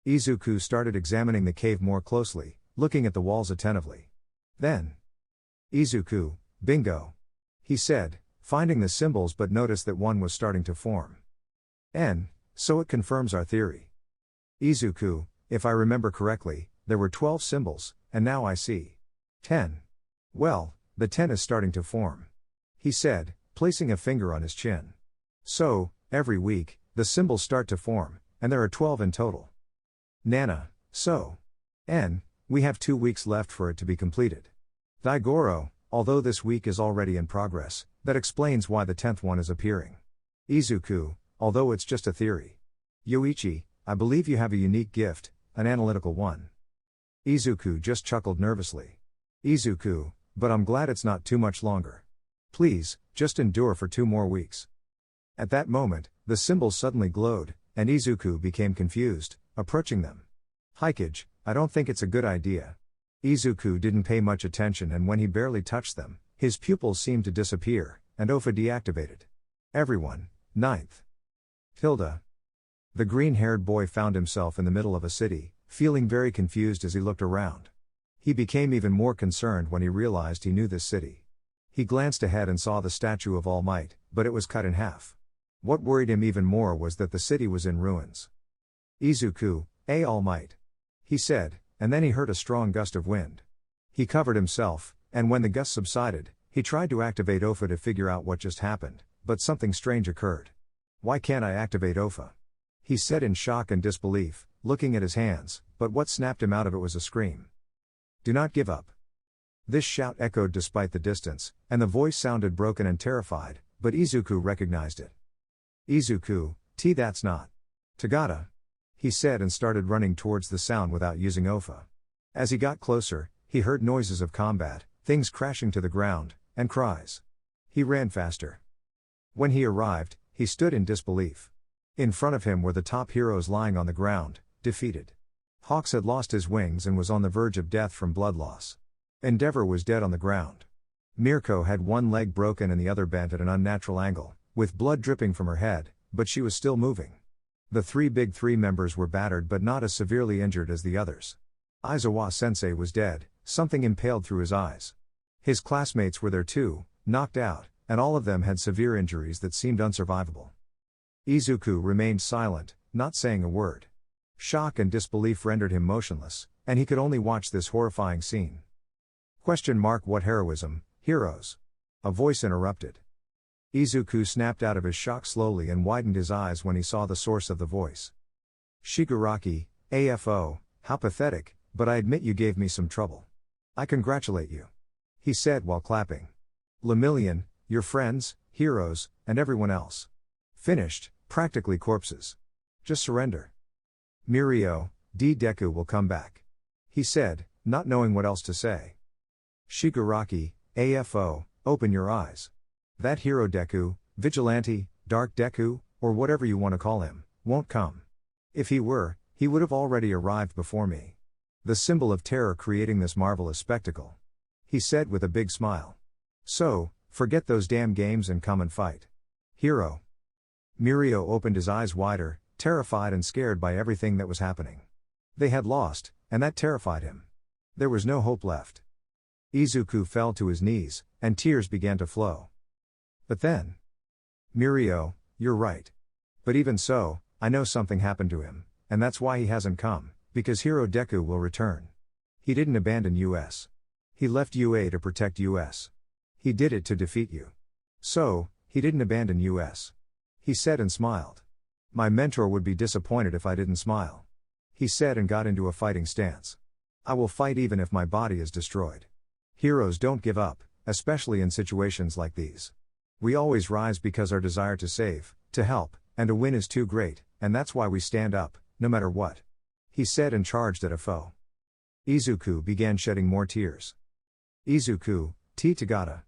Izuku started examining the cave more closely, looking at the walls attentively. Then. Izuku, bingo. He said, finding the symbols but noticed that one was starting to form. So it confirms our theory. Izuku, if I remember correctly, there were 12 symbols, and now I see 10. Well, the 10 is starting to form. He said, placing a finger on his chin. So, every week, the symbols start to form, and there are 12 in total. Nana, so. We have 2 weeks left for it to be completed. Daigoro, although this week is already in progress, that explains why the 10th one is appearing. Izuku, although it's just a theory. Yoichi, I believe you have a unique gift, an analytical one. Izuku just chuckled nervously. Izuku, but I'm glad it's not too much longer. Please, just endure for 2 more weeks. At that moment, the symbols suddenly glowed, and Izuku became confused, approaching them. Hikage, I don't think it's a good idea. Izuku didn't pay much attention, and when he barely touched them, his pupils seemed to disappear, and Ofa deactivated. Everyone, 9th. Hilda. The green-haired boy found himself in the middle of a city, feeling very confused as he looked around. He became even more concerned when he realized he knew this city. He glanced ahead and saw the statue of All Might, but it was cut in half. What worried him even more was that the city was in ruins. Izuku, All Might. He said, and then he heard a strong gust of wind. He covered himself, and when the gust subsided, he tried to activate Ofa to figure out what just happened, but something strange occurred. Why can't I activate Ofa? He said in shock and disbelief, looking at his hands, but what snapped him out of it was a scream. Do not give up. This shout echoed despite the distance, and the voice sounded broken and terrified, but Izuku recognized it. Izuku, that's not Tagata. He said and started running towards the sound without using Ofa. As he got closer, he heard noises of combat, things crashing to the ground, and cries. He ran faster. When he arrived, he stood in disbelief. In front of him were the top heroes lying on the ground, defeated. Hawks had lost his wings and was on the verge of death from blood loss. Endeavor was dead on the ground. Mirko had one leg broken and the other bent at an unnatural angle, with blood dripping from her head, but she was still moving. The 3 big 3 members were battered but not as severely injured as the others. Aizawa-sensei was dead, something impaled through his eyes. His classmates were there too, knocked out, and all of them had severe injuries that seemed unsurvivable. Izuku remained silent, not saying a word. Shock and disbelief rendered him motionless, and he could only watch this horrifying scene. What heroism, heroes? A voice interrupted. Izuku snapped out of his shock slowly and widened his eyes when he saw the source of the voice. Shigaraki, AFO, how pathetic, but I admit you gave me some trouble. I congratulate you. He said while clapping. Lemillion, your friends, heroes, and everyone else. Finished, practically corpses. Just surrender. Mirio, Deku will come back. He said, not knowing what else to say. Shigaraki, AFO, open your eyes. That hero Deku, Vigilante, Dark Deku, or whatever you want to call him, won't come. If he were, he would have already arrived before me. The symbol of terror creating this marvelous spectacle. He said with a big smile. So, forget those damn games and come and fight. Hero. Mirio opened his eyes wider, terrified and scared by everything that was happening. They had lost, and that terrified him. There was no hope left. Izuku fell to his knees, and tears began to flow. But then. Mirio, you're right. But even so, I know something happened to him, and that's why he hasn't come, because Hero Deku will return. He didn't abandon US. He left UA to protect US. He did it to defeat you. So, he didn't abandon US. He said and smiled. My mentor would be disappointed if I didn't smile. He said and got into a fighting stance. I will fight even if my body is destroyed. Heroes don't give up, especially in situations like these. We always rise because our desire to save, to help, and to win is too great, and that's why we stand up, no matter what. He said and charged at a foe. Izuku began shedding more tears. Izuku, Tagata.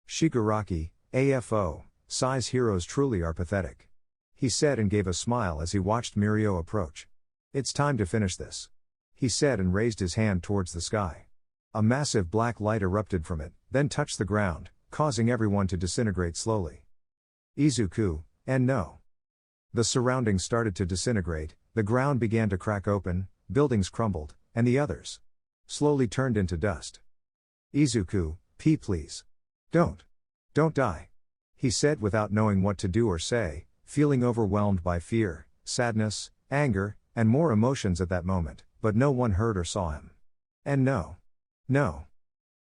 Shigaraki, AFO, size heroes truly are pathetic. He said and gave a smile as he watched Mirio approach. It's time to finish this. He said and raised his hand towards the sky. A massive black light erupted from it, then touched the ground, causing everyone to disintegrate slowly. Izuku, and no. The surroundings started to disintegrate, the ground began to crack open, buildings crumbled, and the others slowly turned into dust. Izuku, please. Don't die. He said without knowing what to do or say, feeling overwhelmed by fear, sadness, anger, and more emotions at that moment, but no one heard or saw him. And no.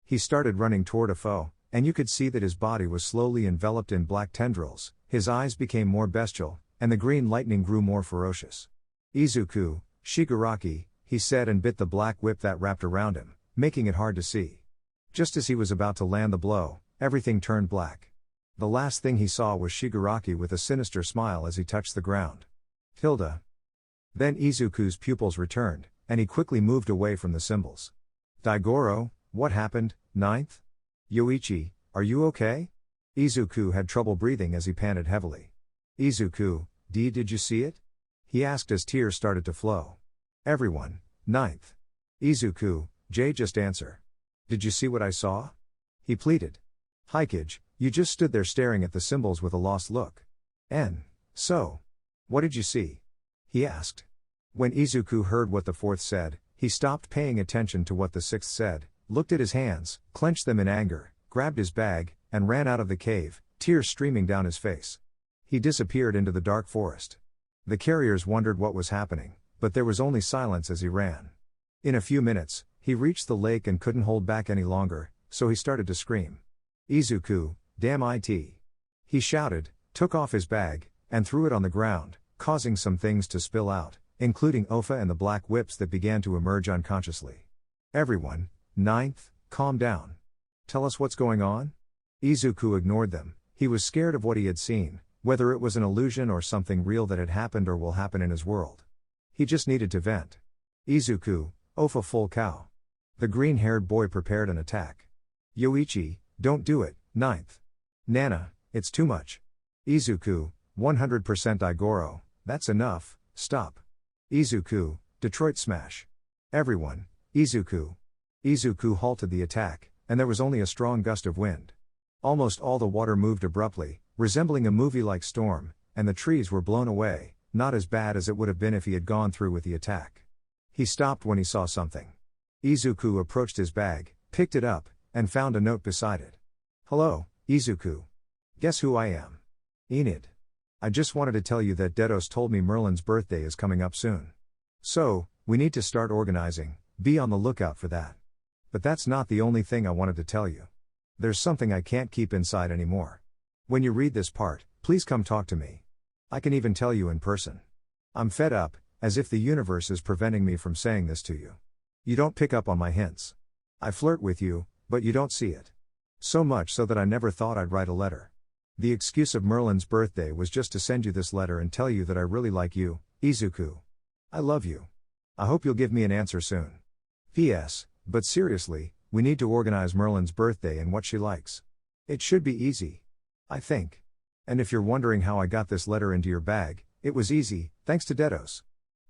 He started running toward a foe, and you could see that his body was slowly enveloped in black tendrils, his eyes became more bestial, and the green lightning grew more ferocious. Izuku, Shigaraki, he said and bit the black whip that wrapped around him, making it hard to see. Just as he was about to land the blow, everything turned black. The last thing he saw was Shigaraki with a sinister smile as he touched the ground. Hilda. Then Izuku's pupils returned, and he quickly moved away from the symbols. Daigoro, what happened, ninth? Yoichi, are you okay? Izuku had trouble breathing as he panted heavily. Izuku, did you see it? He asked as tears started to flow. Everyone, ninth. Izuku, just answer. Did you see what I saw? He pleaded. Hikage, you just stood there staring at the symbols with a lost look. So? What did you see? He asked. When Izuku heard what the fourth said, he stopped paying attention to what the sixth said, looked at his hands, clenched them in anger, grabbed his bag, and ran out of the cave, tears streaming down his face. He disappeared into the dark forest. The carriers wondered what was happening, but there was only silence as he ran. In a few minutes, he reached the lake and couldn't hold back any longer, so he started to scream. Izuku, damn it! He shouted, took off his bag, and threw it on the ground, causing some things to spill out, including Ofa and the black whips that began to emerge unconsciously. Everyone, ninth, calm down. Tell us what's going on? Izuku ignored them. He was scared of what he had seen, whether it was an illusion or something real that had happened or will happen in his world. He just needed to vent. Izuku, Ofa full cow. The green-haired boy prepared an attack. Yoichi, don't do it, ninth. Nana, it's too much. Izuku, 100% Daigoro, that's enough, stop. Izuku, Detroit smash. Everyone, Izuku. Izuku halted the attack, and there was only a strong gust of wind. Almost all the water moved abruptly, resembling a movie-like storm, and the trees were blown away, not as bad as it would have been if he had gone through with the attack. He stopped when he saw something. Izuku approached his bag, picked it up, and found a note beside it. Hello, Izuku. Guess who I am? Enid. I just wanted to tell you that Dedos told me Merlin's birthday is coming up soon. So, we need to start organizing, be on the lookout for that. But that's not the only thing I wanted to tell you. There's something I can't keep inside anymore. When you read this part, please come talk to me. I can even tell you in person. I'm fed up, as if the universe is preventing me from saying this to you. You don't pick up on my hints. I flirt with you, but you don't see it. So much so that I never thought I'd write a letter. The excuse of Merlin's birthday was just to send you this letter and tell you that I really like you, Izuku. I love you. I hope you'll give me an answer soon. P.S. But seriously, we need to organize Merlin's birthday and what she likes. It should be easy. I think. And if you're wondering how I got this letter into your bag, it was easy, thanks to Dedos.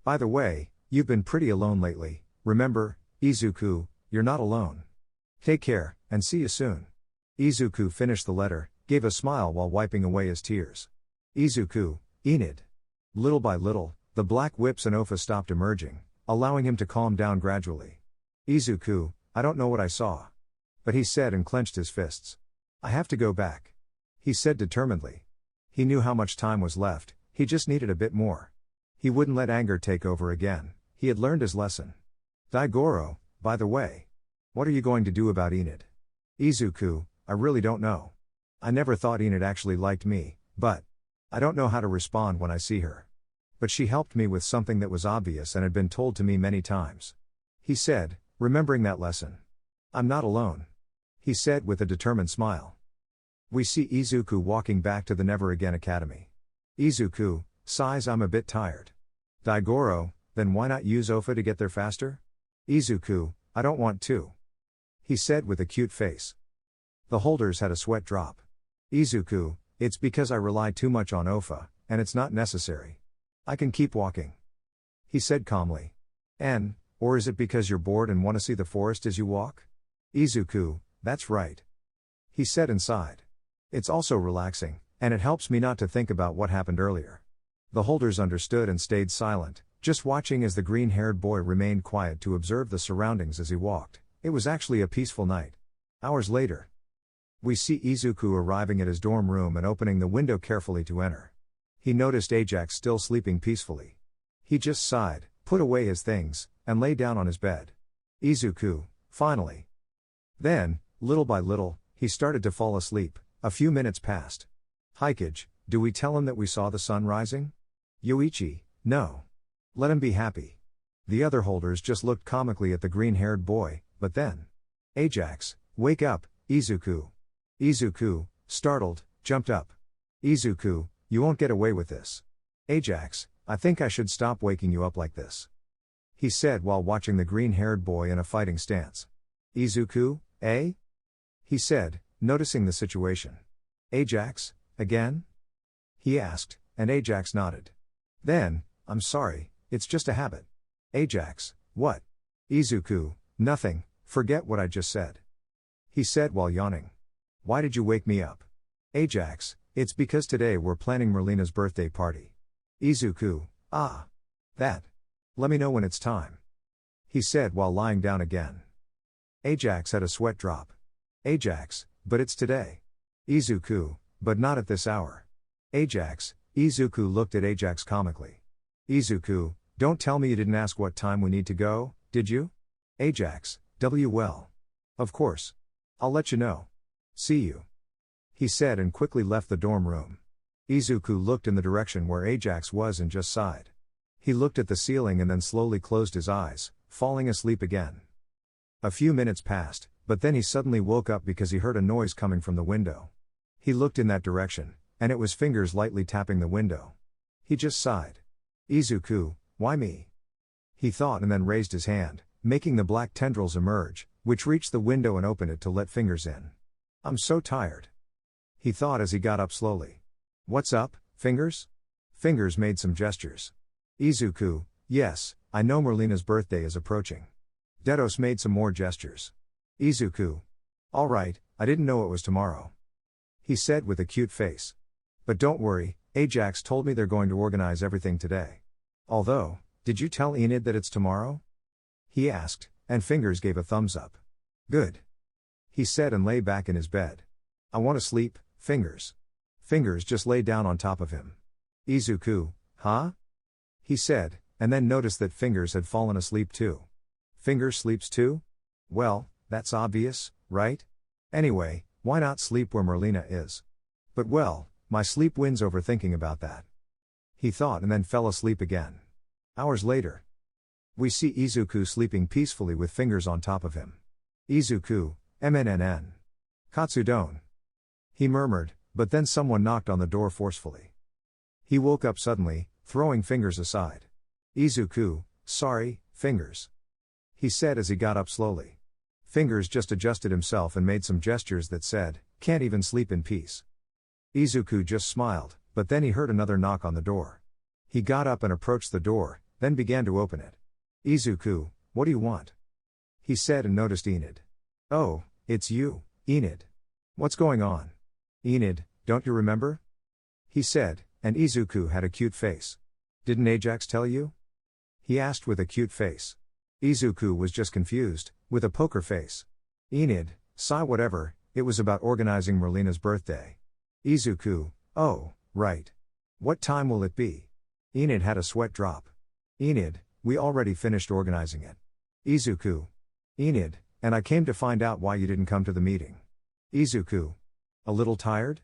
By the way, you've been pretty alone lately, remember, Izuku, you're not alone. Take care, and see you soon. Izuku finished the letter, gave a smile while wiping away his tears. Izuku, Enid. Little by little, the black whips and Ofa stopped emerging, allowing him to calm down gradually. Izuku, I don't know what I saw. But he said and clenched his fists. I have to go back. He said determinedly. He knew how much time was left, he just needed a bit more. He wouldn't let anger take over again, he had learned his lesson. Daigoro, by the way. What are you going to do about Enid? Izuku, I really don't know. I never thought Enid actually liked me, but I don't know how to respond when I see her. But she helped me with something that was obvious and had been told to me many times. He said, remembering that lesson. I'm not alone. He said with a determined smile. We see Izuku walking back to the Never Again Academy. Izuku sighs, I'm a bit tired. Daigoro, then why not use Ofa to get there faster? Izuku, I don't want to. He said with a cute face. The holders had a sweat drop. Izuku, it's because I rely too much on Ofa, and it's not necessary. I can keep walking. He said calmly. Or is it because you're bored and want to see the forest as you walk? Izuku, that's right. He said and sighed. It's also relaxing, and it helps me not to think about what happened earlier. The holders understood and stayed silent, just watching as the green-haired boy remained quiet to observe the surroundings as he walked. It was actually a peaceful night. Hours later, we see Izuku arriving at his dorm room and opening the window carefully to enter. He noticed Ajax still sleeping peacefully. He just sighed, put away his things, and lay down on his bed. Izuku, finally. Then, little by little, he started to fall asleep. A few minutes passed. Hikage, do we tell him that we saw the sun rising? Yoichi, no. Let him be happy. The other holders just looked comically at the green-haired boy, but then. Ajax, wake up, Izuku. Izuku, startled, jumped up. Izuku, you won't get away with this. Ajax, I think I should stop waking you up like this. he said while watching the green-haired boy in a fighting stance. Izuku, eh? He said, noticing the situation. Ajax, again? He asked, and Ajax nodded. Then, I'm sorry, it's just a habit. Ajax, what? Izuku, nothing, forget what I just said. He said while yawning. Why did you wake me up? Ajax, it's because today we're planning Merlina's birthday party. Izuku, ah. That. Let me know when it's time. He said while lying down again. Ajax had a sweat drop. Ajax, but it's today. Izuku, but not at this hour. Ajax, Izuku looked at Ajax comically. Izuku, don't tell me you didn't ask what time we need to go, did you? Ajax, well. Of course. I'll let you know. See you. He said and quickly left the dorm room. Izuku looked in the direction where Ajax was and just sighed. He looked at the ceiling and then slowly closed his eyes, falling asleep again. A few minutes passed, but then he suddenly woke up because he heard a noise coming from the window. He looked in that direction, and it was fingers lightly tapping the window. He just sighed. Izuku, why me? He thought and then raised his hand, making the black tendrils emerge, which reached the window and opened it to let Fingers in. I'm so tired. He thought as he got up slowly. What's up, Fingers? Fingers made some gestures. Izuku, yes, I know Merlina's birthday is approaching. Dedos made some more gestures. Izuku. Alright, I didn't know it was tomorrow. He said with a cute face. But don't worry, Ajax told me they're going to organize everything today. Although, did you tell Enid that it's tomorrow? He asked, and Fingers gave a thumbs up. Good. He said and lay back in his bed. I want to sleep, Fingers. Fingers just lay down on top of him. Izuku, huh? He said, and then noticed that Fingers had fallen asleep too. Fingers sleeps too? Well, that's obvious, right? Anyway, why not sleep where Merlina is? But well, my sleep wins over thinking about that. He thought and then fell asleep again. Hours later. We see Izuku sleeping peacefully with Fingers on top of him. Izuku, MNNN. Katsudon. He murmured, but then someone knocked on the door forcefully. He woke up suddenly, throwing Fingers aside. Izuku, sorry, Fingers. He said as he got up slowly. Fingers just adjusted himself and made some gestures that said, can't even sleep in peace. Izuku just smiled, but then he heard another knock on the door. He got up and approached the door, then began to open it. Izuku, what do you want? He said and noticed Enid. Oh, it's you, Enid. What's going on? Enid, don't you remember? He said, and Izuku had a cute face. Didn't Ajax tell you? He asked with a cute face. Izuku was just confused, with a poker face. Enid, sigh whatever, it was about organizing Merlina's birthday. Izuku, oh, right. What time will it be? Enid had a sweat drop. Enid, we already finished organizing it. Izuku. Enid, and I came to find out why you didn't come to the meeting. Izuku. A little tired?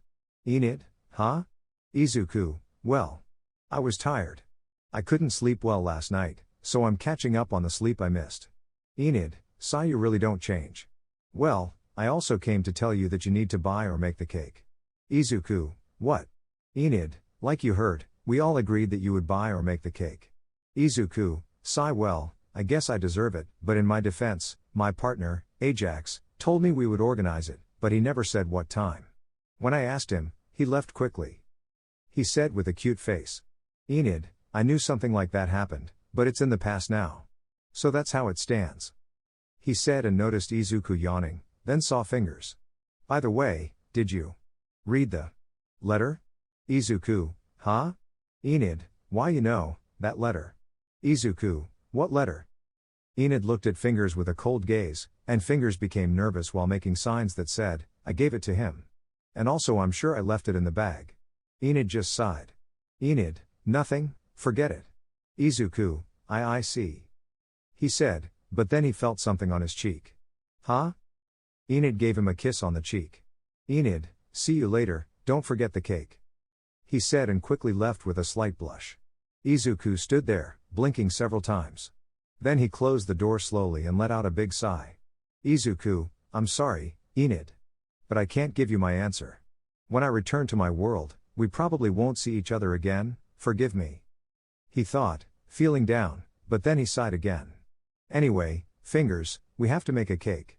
Enid, huh? Izuku, well. I was tired. I couldn't sleep well last night, so I'm catching up on the sleep I missed. Enid, sigh you really don't change. Well, I also came to tell you that you need to buy or make the cake. Izuku, what? Enid, like you heard, we all agreed that you would buy or make the cake. Izuku, sigh well, I guess I deserve it, but in my defense, my partner, Ajax, told me we would organize it, but he never said what time. When I asked him, he left quickly. He said with a cute face. Enid, I knew something like that happened, but it's in the past now. So that's how it stands. He said and noticed Izuku yawning, then saw Fingers. By the way, did you read the letter? Izuku, huh? Enid, why that letter. Izuku, what letter? Enid looked at Fingers with a cold gaze, and Fingers became nervous while making signs that said, I gave it to him. And also I'm sure I left it in the bag. Enid just sighed. Enid, nothing, forget it. Izuku, I see. He said, but then he felt something on his cheek. Huh? Enid gave him a kiss on the cheek. Enid, see you later, don't forget the cake. He said and quickly left with a slight blush. Izuku stood there, blinking several times. Then he closed the door slowly and let out a big sigh. Izuku, I'm sorry, Enid. But I can't give you my answer. When I return to my world, we probably won't see each other again, forgive me. He thought, feeling down, but then he sighed again. Anyway, Fingers, we have to make a cake.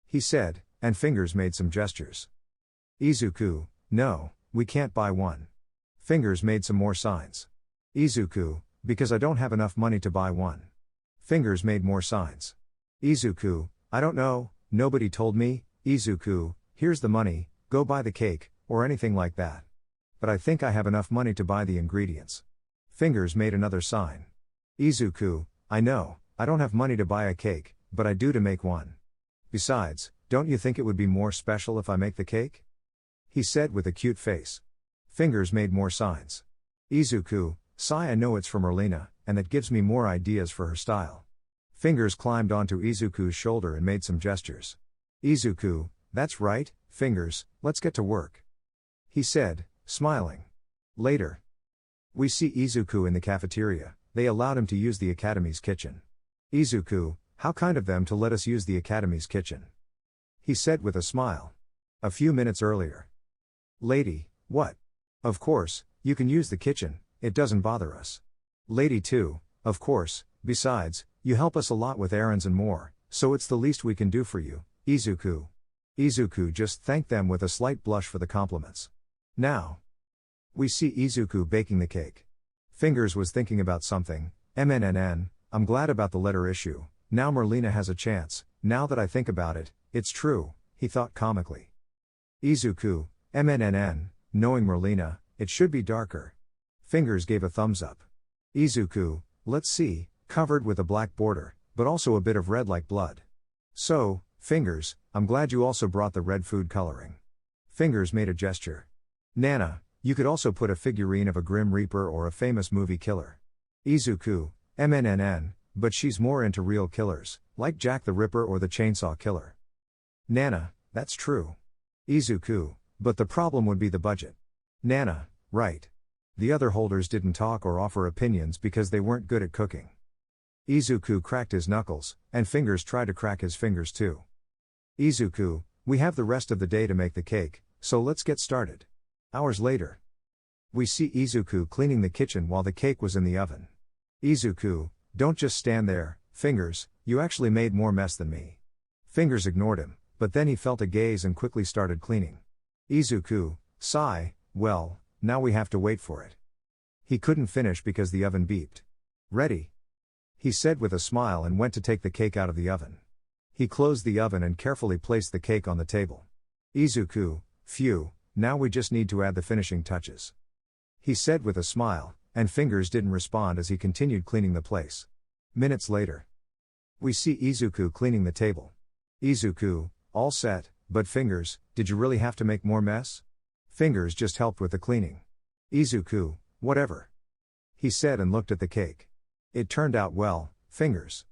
He said, and Fingers made some gestures. Izuku, no, we can't buy one. Fingers made some more signs. Izuku, because I don't have enough money to buy one. Fingers made more signs. Izuku, I don't know, nobody told me. Izuku, here's the money, go buy the cake, or anything like that. But I think I have enough money to buy the ingredients. Fingers made another sign. Izuku, I know, I don't have money to buy a cake, but I do to make one. Besides, don't you think it would be more special if I make the cake? He said with a cute face. Fingers made more signs. Izuku, sigh, I know it's from Merlina, and that gives me more ideas for her style. Fingers climbed onto Izuku's shoulder and made some gestures. Izuku, that's right, Fingers, let's get to work. He said, smiling. Later. We see Izuku in the cafeteria. They allowed him to use the Academy's kitchen. Izuku, how kind of them to let us use the Academy's kitchen. He said with a smile. A few minutes earlier. Lady, what? Of course, you can use the kitchen, it doesn't bother us. Lady 2, of course, besides, you help us a lot with errands and more, so it's the least we can do for you, Izuku. Izuku just thanked them with a slight blush for the compliments. Now. We see Izuku baking the cake. Fingers was thinking about something. I'm glad about the letter issue, now Merlina has a chance, now that I think about it, it's true, he thought comically. Izuku, knowing Merlina, it should be darker. Fingers gave a thumbs up. Izuku, let's see, covered with a black border, but also a bit of red like blood. So, Fingers, I'm glad you also brought the red food coloring. Fingers made a gesture. Nana, you could also put a figurine of a Grim Reaper or a famous movie killer. Izuku, but she's more into real killers, like Jack the Ripper or the Chainsaw Killer. Nana, that's true. Izuku, but the problem would be the budget. Nana, right. The other holders didn't talk or offer opinions because they weren't good at cooking. Izuku cracked his knuckles, and Fingers tried to crack his fingers too. Izuku, we have the rest of the day to make the cake, so let's get started. Hours later. We see Izuku cleaning the kitchen while the cake was in the oven. Izuku, don't just stand there, Fingers, you actually made more mess than me. Fingers ignored him, but then he felt a gaze and quickly started cleaning. Izuku, sigh, well, now we have to wait for it. He couldn't finish because the oven beeped. Ready? He said with a smile and went to take the cake out of the oven. He closed the oven and carefully placed the cake on the table. Izuku, phew, now we just need to add the finishing touches. He said with a smile, and Fingers didn't respond as he continued cleaning the place. Minutes later. We see Izuku cleaning the table. Izuku, all set, but Fingers, did you really have to make more mess? Fingers just helped with the cleaning. Izuku, whatever. He said and looked at the cake. It turned out well, Fingers.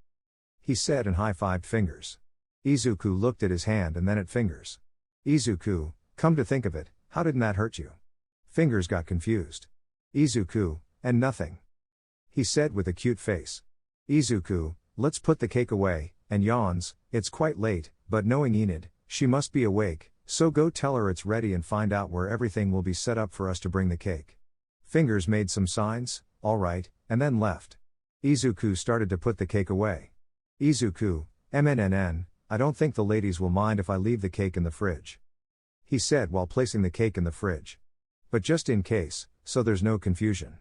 He said and high-fived Fingers. Izuku looked at his hand and then at Fingers. Izuku, come to think of it, how didn't that hurt you? Fingers got confused. Izuku, and nothing. He said with a cute face. Izuku, let's put the cake away, and yawns, it's quite late, but knowing Enid, she must be awake, so go tell her it's ready and find out where everything will be set up for us to bring the cake. Fingers made some signs, all right, and then left. Izuku started to put the cake away. Izuku, I don't think the ladies will mind if I leave the cake in the fridge. He said while placing the cake in the fridge. But just in case, so there's no confusion.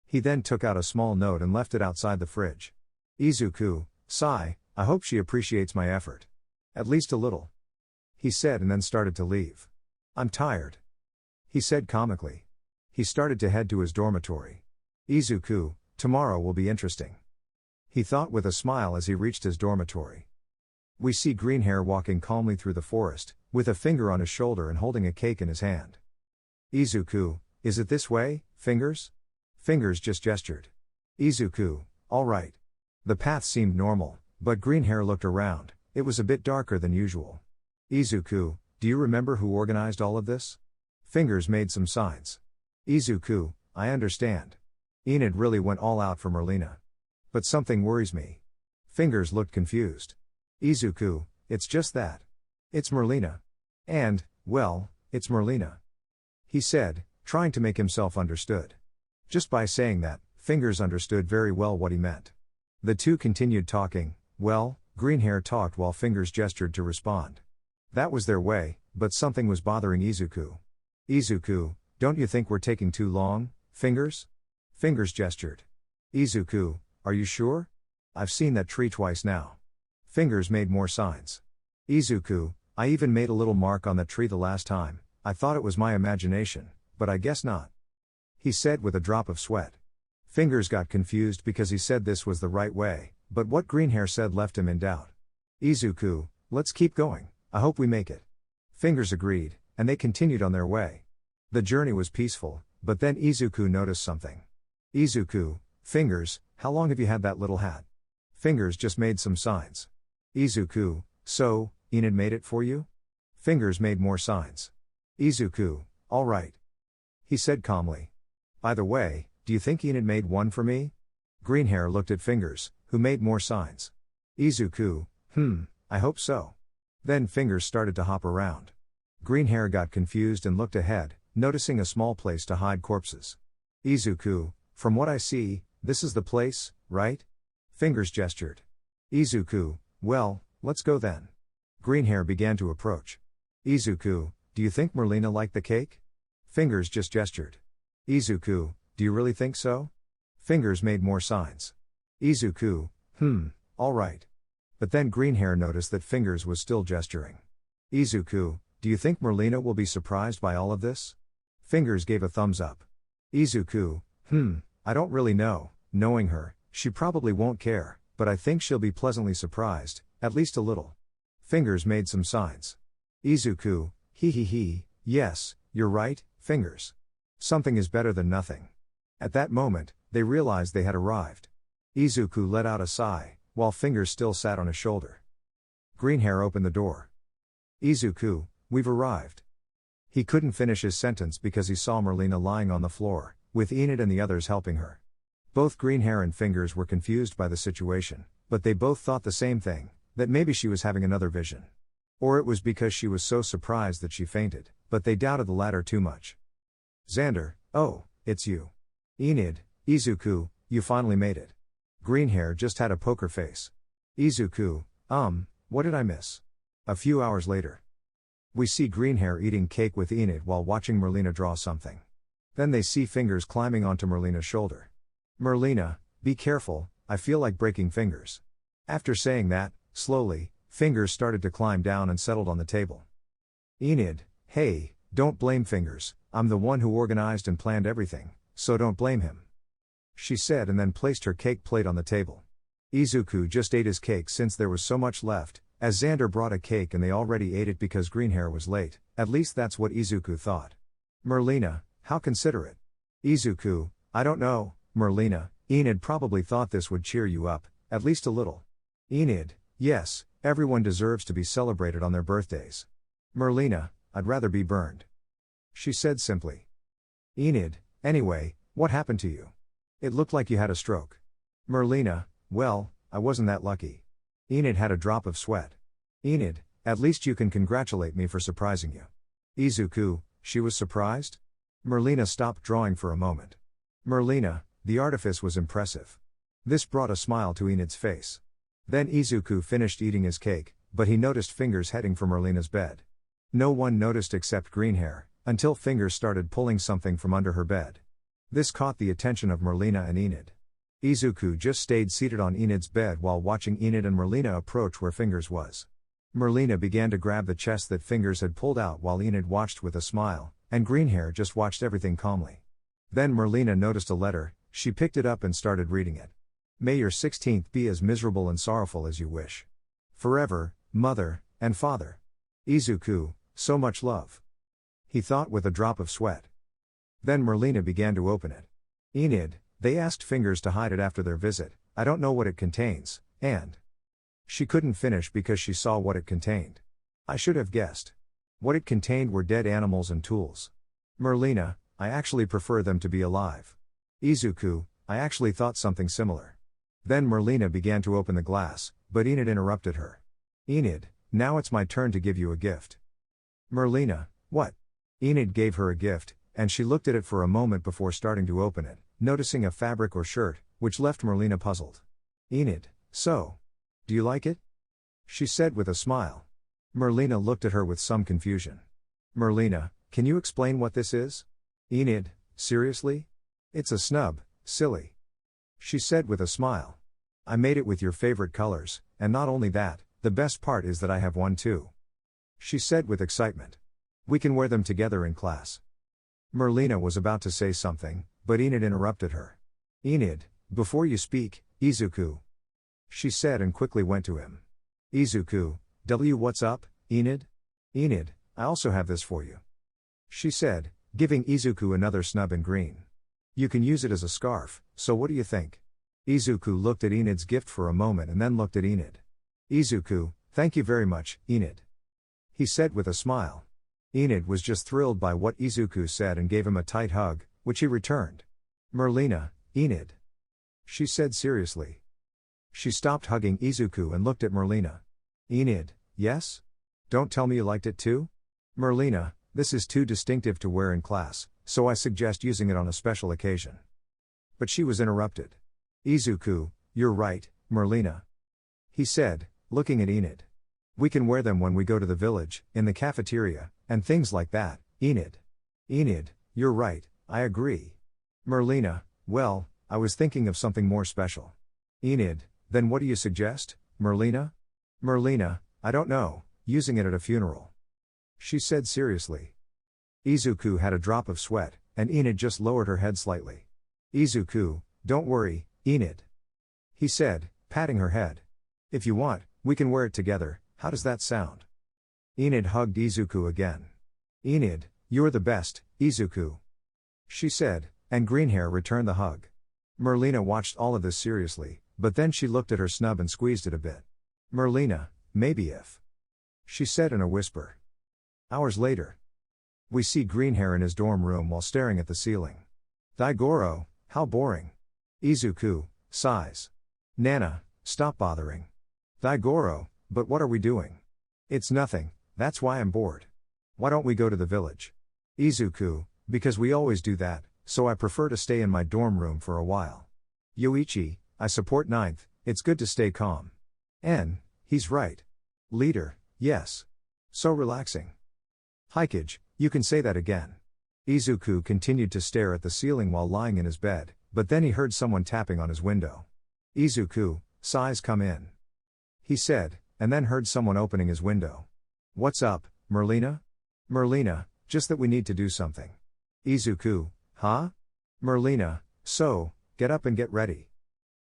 He then took out a small note and left it outside the fridge. Izuku, sigh, I hope she appreciates my effort. At least a little. He said and then started to leave. I'm tired. He said comically. He started to head to his dormitory. Izuku, tomorrow will be interesting. He thought with a smile as he reached his dormitory. We see Greenhair walking calmly through the forest, with a finger on his shoulder and holding a cake in his hand. Izuku, is it this way, Fingers? Fingers just gestured. Izuku, all right. The path seemed normal, but Greenhair looked around, it was a bit darker than usual. Izuku, do you remember who organized all of this? Fingers made some signs. Izuku, I understand. Enid really went all out for Merlina. But something worries me. Fingers looked confused. Izuku, it's just that. It's Merlina. And, well, it's Merlina. He said, trying to make himself understood. Just by saying that, Fingers understood very well what he meant. The two continued talking. Well, Greenhair talked while Fingers gestured to respond. That was their way, but something was bothering Izuku. Izuku, don't you think we're taking too long, Fingers? Fingers gestured. Izuku, are you sure? I've seen that tree twice now. Fingers made more signs. Izuku, I even made a little mark on that tree the last time. I thought it was my imagination, but I guess not. He said with a drop of sweat. Fingers got confused because he said this was the right way, but what Greenhair said left him in doubt. Izuku, let's keep going, I hope we make it. Fingers agreed, and they continued on their way. The journey was peaceful, but then Izuku noticed something. Izuku, Fingers, how long have you had that little hat? Fingers just made some signs. Izuku, so, Enid made it for you? Fingers made more signs. Izuku, all right. He said calmly. By the way, do you think Enid made one for me? Greenhair looked at Fingers, who made more signs. Izuku, I hope so. Then Fingers started to hop around. Greenhair got confused and looked ahead, noticing a small place to hide corpses. Izuku, from what I see, this is the place, right? Fingers gestured. Izuku, well, let's go then. Greenhair began to approach. Izuku, do you think Merlina liked the cake? Fingers just gestured. Izuku, do you really think so? Fingers made more signs. Izuku, all right. But then Greenhair noticed that Fingers was still gesturing. Izuku, do you think Merlina will be surprised by all of this? Fingers gave a thumbs up. Izuku, I don't really know, knowing her, she probably won't care, but I think she'll be pleasantly surprised, at least a little. Fingers made some signs. Izuku, yes, you're right, Fingers. Something is better than nothing. At that moment, they realized they had arrived. Izuku let out a sigh, while Fingers still sat on his shoulder. Greenhair opened the door. Izuku, we've arrived. He couldn't finish his sentence because he saw Merlina lying on the floor, with Enid and the others helping her. Both Greenhair and Fingers were confused by the situation, but they both thought the same thing, that maybe she was having another vision. Or it was because she was so surprised that she fainted, but they doubted the latter too much. Xander, oh, it's you. Enid, Izuku, you finally made it. Greenhair just had a poker face. Izuku, what did I miss? A few hours later. We see Greenhair eating cake with Enid while watching Merlina draw something. Then they see Fingers climbing onto Merlina's shoulder. Merlina, be careful, I feel like breaking Fingers. After saying that, slowly, Fingers started to climb down and settled on the table. Enid, hey, don't blame Fingers, I'm the one who organized and planned everything, so don't blame him. She said and then placed her cake plate on the table. Izuku just ate his cake since there was so much left, as Xander brought a cake and they already ate it because Greenhair was late, at least that's what Izuku thought. Merlina, how considerate. Izuku, I don't know, Merlina, Enid probably thought this would cheer you up, at least a little. Enid, yes, everyone deserves to be celebrated on their birthdays. Merlina, I'd rather be burned. She said simply. Enid, anyway, what happened to you? It looked like you had a stroke. Merlina, well, I wasn't that lucky. Enid had a drop of sweat. Enid, at least you can congratulate me for surprising you. Izuku, she was surprised? Merlina stopped drawing for a moment. Merlina, the artifice was impressive. This brought a smile to Enid's face. Then Izuku finished eating his cake, but he noticed Fingers heading for Merlina's bed. No one noticed except Greenhair, until Fingers started pulling something from under her bed. This caught the attention of Merlina and Enid. Izuku just stayed seated on Enid's bed while watching Enid and Merlina approach where Fingers was. Merlina began to grab the chest that Fingers had pulled out while Enid watched with a smile, and Greenhair just watched everything calmly. Then Merlina noticed a letter, she picked it up and started reading it. May your 16th be as miserable and sorrowful as you wish. Forever, Mother, and Father. Izuku, so much love. He thought with a drop of sweat. Then Merlina began to open it. Enid, they asked Fingers to hide it after their visit, I don't know what it contains, and... She couldn't finish because she saw what it contained. I should have guessed. What it contained were dead animals and tools. Merlina, I actually prefer them to be alive. Izuku, I actually thought something similar. Then Merlina began to open the glass, but Enid interrupted her. Enid, now it's my turn to give you a gift. Merlina, what? Enid gave her a gift, and she looked at it for a moment before starting to open it, noticing a fabric or shirt, which left Merlina puzzled. Enid, so. Do you like it? She said with a smile. Merlina looked at her with some confusion. Merlina, can you explain what this is? Enid, seriously? It's a snub, silly. She said with a smile. I made it with your favorite colors, and not only that, the best part is that I have one too. She said with excitement. We can wear them together in class. Merlina was about to say something, but Enid interrupted her. Enid, before you speak, Izuku. She said and quickly went to him. Izuku, what's up, Enid? Enid, I also have this for you. She said, giving Izuku another snub in green. You can use it as a scarf, so what do you think? Izuku looked at Enid's gift for a moment and then looked at Enid. Izuku, thank you very much, Enid. He said with a smile. Enid was just thrilled by what Izuku said and gave him a tight hug, which he returned. Merlina, Enid. She said seriously. She stopped hugging Izuku and looked at Merlina. Enid, yes? Don't tell me you liked it too? Merlina, this is too distinctive to wear in class, so I suggest using it on a special occasion. But she was interrupted. Izuku, you're right, Merlina. He said, looking at Enid. We can wear them when we go to the village, in the cafeteria, and things like that, Enid. Enid, you're right, I agree. Merlina, well, I was thinking of something more special. Enid, then what do you suggest, Merlina? Merlina, I don't know, using it at a funeral. She said seriously. Izuku had a drop of sweat, and Enid just lowered her head slightly. Izuku, don't worry, Enid. He said, patting her head. If you want, we can wear it together, how does that sound? Enid hugged Izuku again. Enid, you're the best, Izuku. She said, and Greenhair returned the hug. Merlina watched all of this seriously, but then she looked at her snub and squeezed it a bit. Merlina, maybe if. She said in a whisper. Hours later. We see Greenhair in his dorm room while staring at the ceiling. Daigoro, how boring. Izuku, sighs. Nana, stop bothering. Daigoro, but what are we doing? It's nothing, that's why I'm bored. Why don't we go to the village? Izuku, because we always do that, so I prefer to stay in my dorm room for a while. Yoichi, I support ninth, it's good to stay calm. N, he's right. Leader, yes. So relaxing. Hikage, you can say that again. Izuku continued to stare at the ceiling while lying in his bed, but then he heard someone tapping on his window. Izuku, sighs come in. He said, and then heard someone opening his window. What's up, Merlina? Merlina, just that we need to do something. Izuku, huh? Merlina, so, get up and get ready.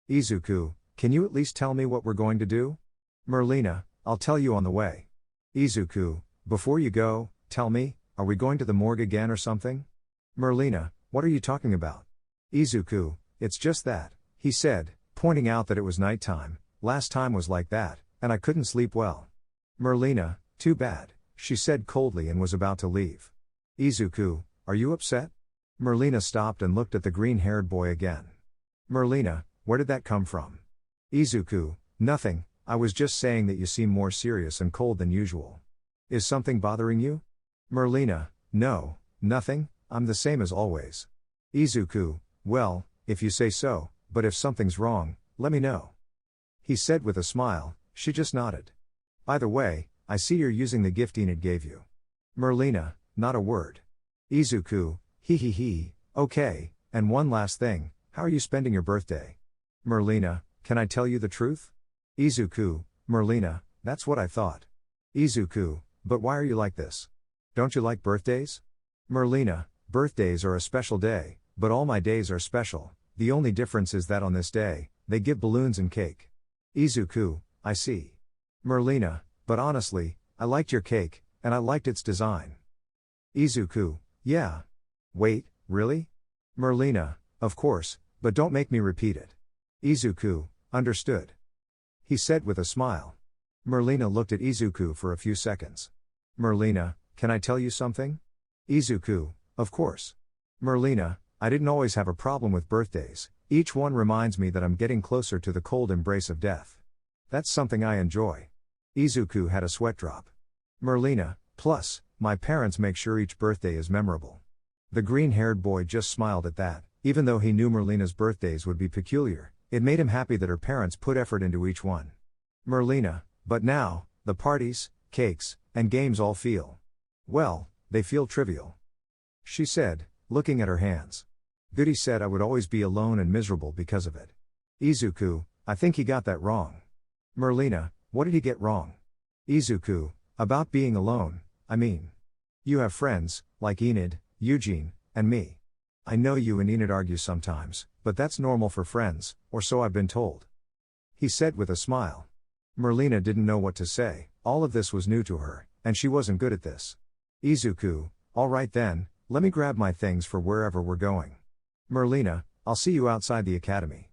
Izuku, can you at least tell me what we're going to do? Merlina, I'll tell you on the way. Izuku, before you go, tell me, are we going to the morgue again or something? Merlina, what are you talking about? Izuku, it's just that, he said, pointing out that it was nighttime, last time was like that, and I couldn't sleep well. Merlina, too bad, she said coldly and was about to leave. Izuku, are you upset? Merlina stopped and looked at the green-haired boy again. Merlina, where did that come from? Izuku, nothing, I was just saying that you seem more serious and cold than usual. Is something bothering you? Merlina, no, nothing, I'm the same as always. Izuku, well, if you say so, but if something's wrong, let me know. He said with a smile, she just nodded. By the way, I see you're using the gift Enid gave you. Merlina, not a word. Izuku, he, okay, and one last thing, how are you spending your birthday? Merlina, can I tell you the truth? Izuku, Merlina, that's what I thought. Izuku, but why are you like this? Don't you like birthdays? Merlina, birthdays are a special day, but all my days are special, the only difference is that on this day, they give balloons and cake. Izuku, I see. Merlina, but honestly, I liked your cake, and I liked its design. Izuku, yeah. Wait, really? Merlina, of course, but don't make me repeat it. Izuku, understood. He said with a smile. Merlina looked at Izuku for a few seconds. Merlina, can I tell you something? Izuku, of course. Merlina, I didn't always have a problem with birthdays, each one reminds me that I'm getting closer to the cold embrace of death. That's something I enjoy. Izuku had a sweat drop. Merlina, plus, my parents make sure each birthday is memorable. The green-haired boy just smiled at that, even though he knew Merlina's birthdays would be peculiar, it made him happy that her parents put effort into each one. Merlina, but now, the parties, cakes, and games all feel. Well, they feel trivial. She said, looking at her hands. Goody said I would always be alone and miserable because of it. Izuku, I think he got that wrong. Merlina, what did he get wrong? Izuku, about being alone, I mean. You have friends, like Enid, Eugene, and me. I know you and Enid argue sometimes, but that's normal for friends, or so I've been told. He said with a smile. Merlina didn't know what to say, all of this was new to her, and she wasn't good at this. Izuku, all right then, let me grab my things for wherever we're going. Merlina, I'll see you outside the academy.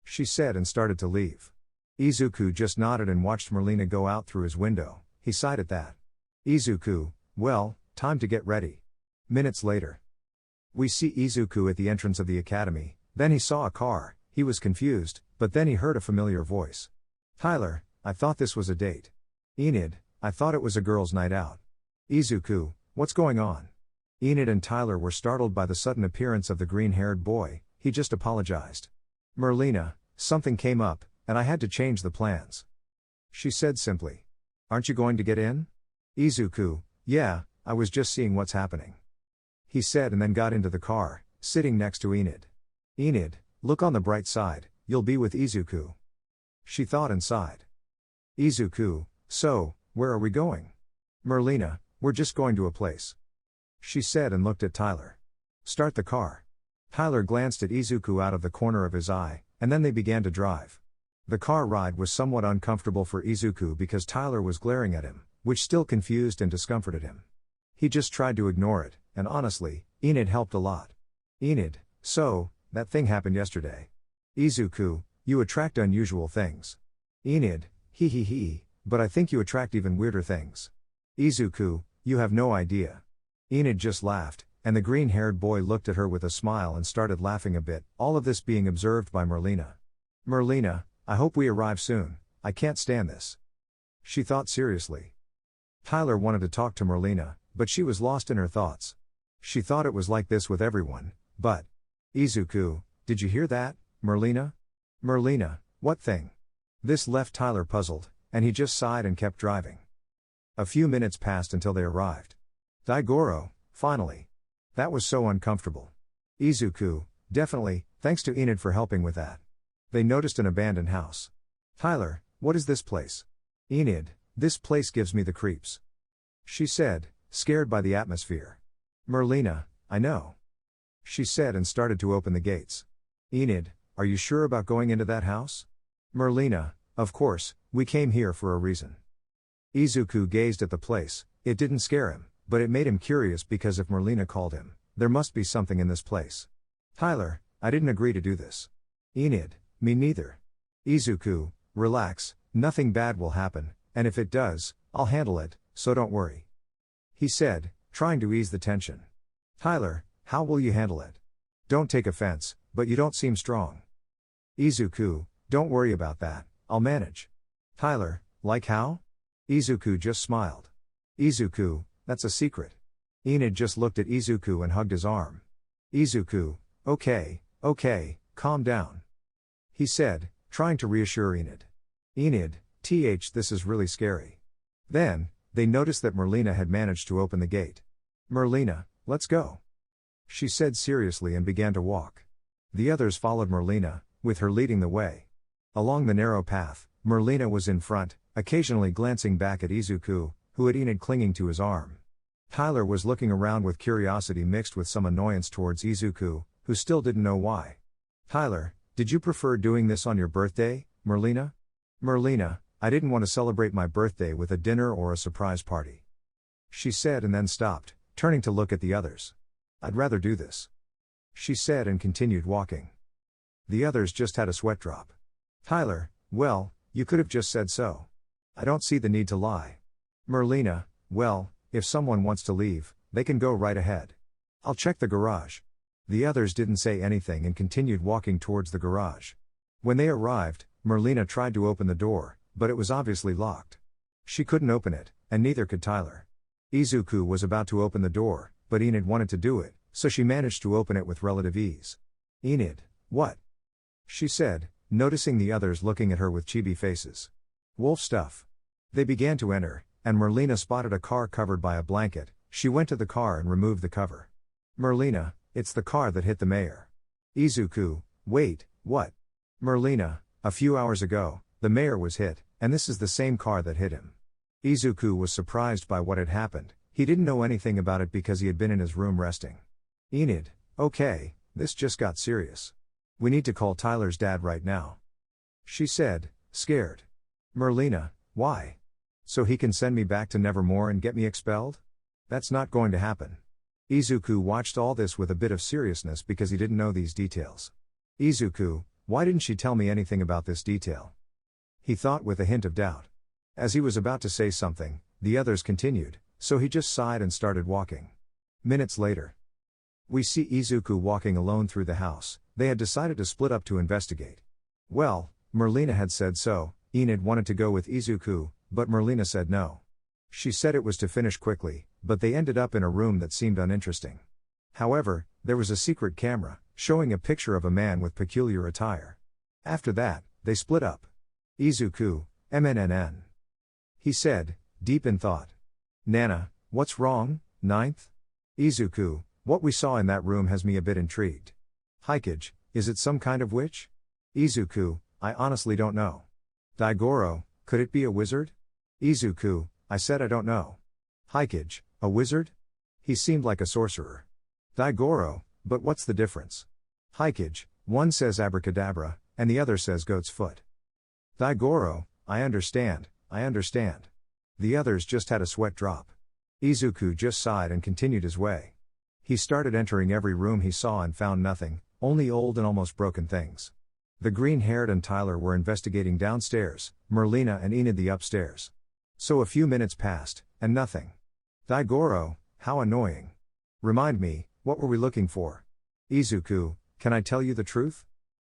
She said and started to leave. Izuku just nodded and watched Merlina go out through his window. He sighed at that. Izuku, well, time to get ready. Minutes later. We see Izuku at the entrance of the academy, then he saw a car, he was confused, but then he heard a familiar voice. Tyler, I thought this was a date. Enid, I thought it was a girls' night out. Izuku, what's going on? Enid and Tyler were startled by the sudden appearance of the green-haired boy, he just apologized. Merlina, something came up, and I had to change the plans. She said simply. Aren't you going to get in? Izuku, yeah, I was just seeing what's happening. He said and then got into the car, sitting next to Enid. Enid, look on the bright side, you'll be with Izuku. She thought and sighed. Izuku, so, where are we going? Merlina, we're just going to a place. She said and looked at Tyler. Start the car. Tyler glanced at Izuku out of the corner of his eye, and then they began to drive. The car ride was somewhat uncomfortable for Izuku because Tyler was glaring at him, which still confused and discomforted him. He just tried to ignore it, and honestly, Enid helped a lot. Enid, so, that thing happened yesterday. Izuku, you attract unusual things. Enid, he, but I think you attract even weirder things. Izuku, you have no idea. Enid just laughed, and the green-haired boy looked at her with a smile and started laughing a bit, all of this being observed by Merlina. Merlina, I hope we arrive soon, I can't stand this. She thought seriously. Tyler wanted to talk to Merlina, but she was lost in her thoughts. She thought it was like this with everyone, but... Izuku, did you hear that, Merlina? Merlina, what thing? This left Tyler puzzled, and he just sighed and kept driving. A few minutes passed until they arrived. Daigoro, finally. That was so uncomfortable. Izuku, definitely, thanks to Enid for helping with that. They noticed an abandoned house. Tyler, what is this place? Enid, this place gives me the creeps. She said, scared by the atmosphere. Merlina, I know. She said and started to open the gates. Enid, are you sure about going into that house? Merlina, of course, we came here for a reason. Izuku gazed at the place, it didn't scare him, but it made him curious because if Merlina called him, there must be something in this place. Tyler, I didn't agree to do this. Enid, me neither. Izuku, relax, nothing bad will happen, and if it does, I'll handle it, so don't worry. He said, trying to ease the tension. Tyler, how will you handle it? Don't take offense, but you don't seem strong. Izuku, don't worry about that, I'll manage. Tyler, like how? Izuku just smiled. Izuku, that's a secret. Enid just looked at Izuku and hugged his arm. Izuku, okay, calm down. He said, trying to reassure Enid. Enid, this is really scary. Then, they noticed that Merlina had managed to open the gate. Merlina, let's go. She said seriously and began to walk. The others followed Merlina, with her leading the way. Along the narrow path, Merlina was in front, occasionally glancing back at Izuku, who had Enid clinging to his arm. Tyler was looking around with curiosity mixed with some annoyance towards Izuku, who still didn't know why. Tyler, did you prefer doing this on your birthday, Merlina? Merlina, I didn't want to celebrate my birthday with a dinner or a surprise party. She said and then stopped, turning to look at the others. I'd rather do this. She said and continued walking. The others just had a sweat drop. Tyler, well, you could have just said so. I don't see the need to lie. Merlina, well, if someone wants to leave, they can go right ahead. I'll check the garage. The others didn't say anything and continued walking towards the garage. When they arrived, Merlina tried to open the door, but it was obviously locked. She couldn't open it, and neither could Tyler. Izuku was about to open the door, but Enid wanted to do it, so she managed to open it with relative ease. Enid, what? She said, noticing the others looking at her with chibi faces. Wolf stuff. They began to enter, and Merlina spotted a car covered by a blanket. She went to the car and removed the cover. Merlina, it's the car that hit the mayor. Izuku, wait, what? Merlina, a few hours ago, the mayor was hit, and this is the same car that hit him. Izuku was surprised by what had happened. He didn't know anything about it because he had been in his room resting. Enid, okay, this just got serious. We need to call Tyler's dad right now. She said, scared. Merlina, why? So he can send me back to Nevermore and get me expelled? That's not going to happen. Izuku watched all this with a bit of seriousness because he didn't know these details. Izuku, why didn't she tell me anything about this detail? He thought with a hint of doubt. As he was about to say something, the others continued, so he just sighed and started walking. Minutes later, we see Izuku walking alone through the house. They had decided to split up to investigate. Well, Merlina had said so. Enid wanted to go with Izuku, but Merlina said no. She said it was to finish quickly, but they ended up in a room that seemed uninteresting. However, there was a secret camera, showing a picture of a man with peculiar attire. After that, they split up. Izuku, MNNN. He said, deep in thought. Nana, what's wrong, ninth? Izuku, what we saw in that room has me a bit intrigued. Hikage, is it some kind of witch? Izuku, I honestly don't know. Daigoro, could it be a wizard? Izuku, I said I don't know. Hikage, a wizard? He seemed like a sorcerer. Daigoro, but what's the difference? Hikage, one says abracadabra, and the other says goat's foot. Daigoro, I understand. The others just had a sweat drop. Izuku just sighed and continued his way. He started entering every room he saw and found nothing, only old and almost broken things. The green-haired and Tyler were investigating downstairs, Merlina and Enid the upstairs. So a few minutes passed, and nothing. Daigoro, how annoying. Remind me, what were we looking for? Izuku, can I tell you the truth?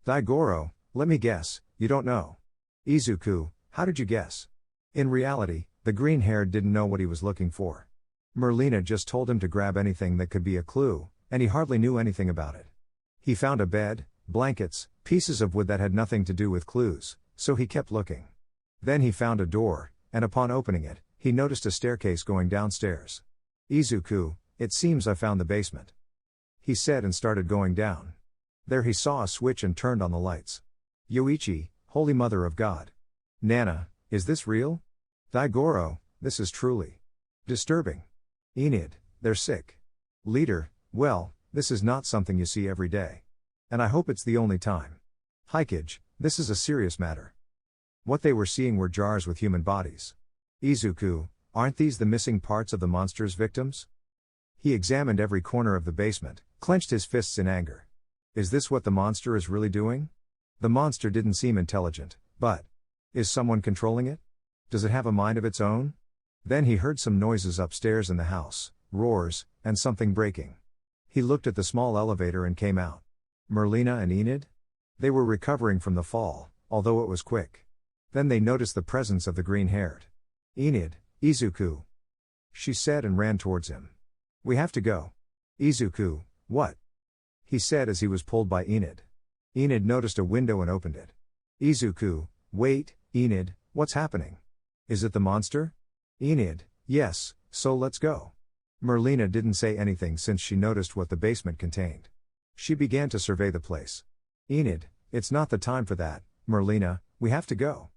Daigoro, let me guess, you don't know. Izuku, how did you guess? In reality, the green-haired didn't know what he was looking for. Merlina just told him to grab anything that could be a clue, and he hardly knew anything about it. He found a bed, blankets, pieces of wood that had nothing to do with clues, so he kept looking. Then he found a door, and upon opening it, he noticed a staircase going downstairs. Izuku, it seems I found the basement. He said and started going down. There he saw a switch and turned on the lights. Yoichi, Holy Mother of God. Nana, is this real? Daigoro, this is truly disturbing. Enid, they're sick. Leader, well, this is not something you see every day. And I hope it's the only time. Hikage, this is a serious matter. What they were seeing were jars with human bodies. Izuku, aren't these the missing parts of the monster's victims? He examined every corner of the basement, clenched his fists in anger. Is this what the monster is really doing? The monster didn't seem intelligent, but is someone controlling it? Does it have a mind of its own? Then he heard some noises upstairs in the house, roars, and something breaking. He looked at the small elevator and came out. Merlina and Enid? They were recovering from the fall, although it was quick. Then they noticed the presence of the green-haired. Enid, Izuku. She said and ran towards him. We have to go. Izuku, what? He said as he was pulled by Enid. Enid noticed a window and opened it. Izuku, wait, Enid, what's happening? Is it the monster? Enid, yes, so let's go. Merlina didn't say anything since she noticed what the basement contained. She began to survey the place. Enid, it's not the time for that, Merlina, we have to go.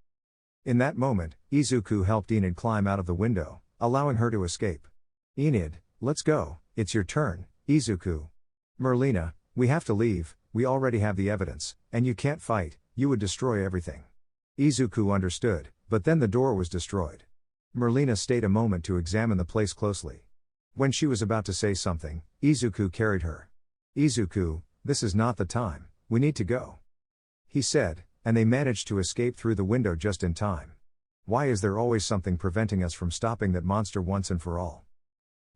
In that moment, Izuku helped Enid climb out of the window, allowing her to escape. Enid, let's go, it's your turn, Izuku. Merlina, we have to leave, we already have the evidence, and you can't fight, you would destroy everything. Izuku understood, but then the door was destroyed. Merlina stayed a moment to examine the place closely. When she was about to say something, Izuku carried her. Izuku, this is not the time, we need to go. He said, and they managed to escape through the window just in time. Why is there always something preventing us from stopping that monster once and for all?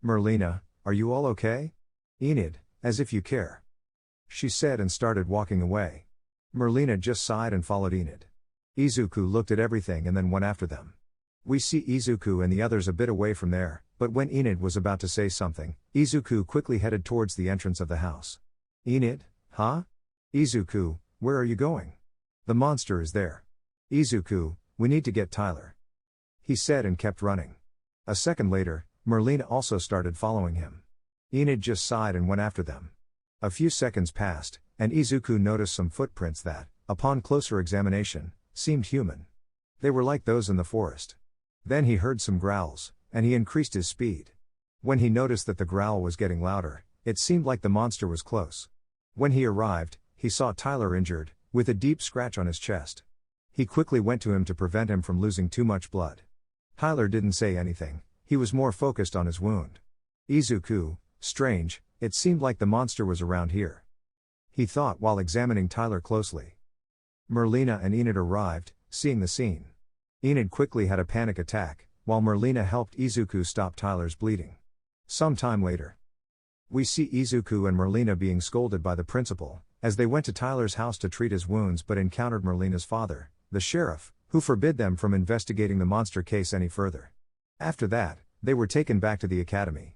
Merlina, are you all okay? Enid, as if you care. She said and started walking away. Merlina just sighed and followed Enid. Izuku looked at everything and then went after them. We see Izuku and the others a bit away from there, but when Enid was about to say something, Izuku quickly headed towards the entrance of the house. Enid, huh? Izuku, where are you going? The monster is there. Izuku, we need to get Tyler. He said and kept running. A second later, Merlina also started following him. Enid just sighed and went after them. A few seconds passed, and Izuku noticed some footprints that, upon closer examination, seemed human. They were like those in the forest. Then he heard some growls, and he increased his speed. When he noticed that the growl was getting louder, it seemed like the monster was close. When he arrived, he saw Tyler injured, with a deep scratch on his chest. He quickly went to him to prevent him from losing too much blood. Tyler didn't say anything, he was more focused on his wound. Izuku, strange, it seemed like the monster was around here. He thought while examining Tyler closely. Merlina and Enid arrived, seeing the scene. Enid quickly had a panic attack, while Merlina helped Izuku stop Tyler's bleeding. Some time later, we see Izuku and Merlina being scolded by the principal, as they went to Tyler's house to treat his wounds but encountered Merlina's father, the sheriff, who forbid them from investigating the monster case any further. After that, they were taken back to the academy.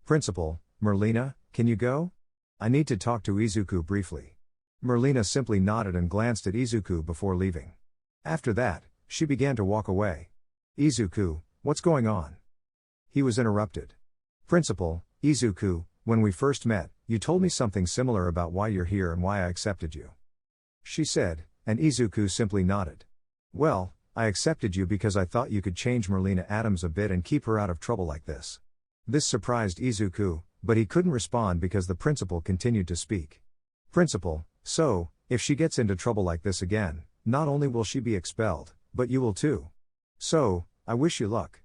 Principal, Merlina, can you go? I need to talk to Izuku briefly. Merlina simply nodded and glanced at Izuku before leaving. After that, she began to walk away. Izuku, what's going on? He was interrupted. Principal, Izuku, when we first met, you told me something similar about why you're here and why I accepted you. She said, and Izuku simply nodded. Well, I accepted you because I thought you could change Merlina Adams a bit and keep her out of trouble like this. This surprised Izuku, but he couldn't respond because the principal continued to speak. Principal, so, if she gets into trouble like this again, not only will she be expelled, but you will too. So, I wish you luck.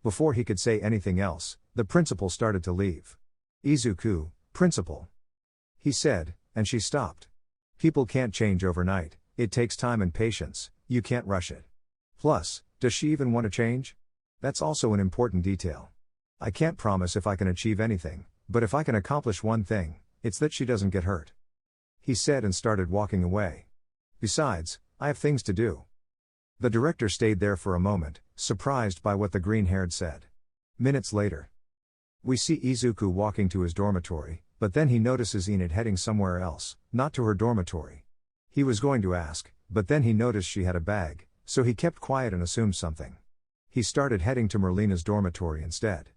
Before he could say anything else, the principal started to leave. Izuku, principal. He said, and she stopped. People can't change overnight, it takes time and patience, you can't rush it. Plus, does she even want to change? That's also an important detail. I can't promise if I can achieve anything, but if I can accomplish one thing, it's that she doesn't get hurt. He said and started walking away. Besides, I have things to do. The director stayed there for a moment, surprised by what the green-haired said. Minutes later, we see Izuku walking to his dormitory, but then he notices Enid heading somewhere else, not to her dormitory. He was going to ask, but then he noticed she had a bag, so he kept quiet and assumed something. He started heading to Merlina's dormitory instead.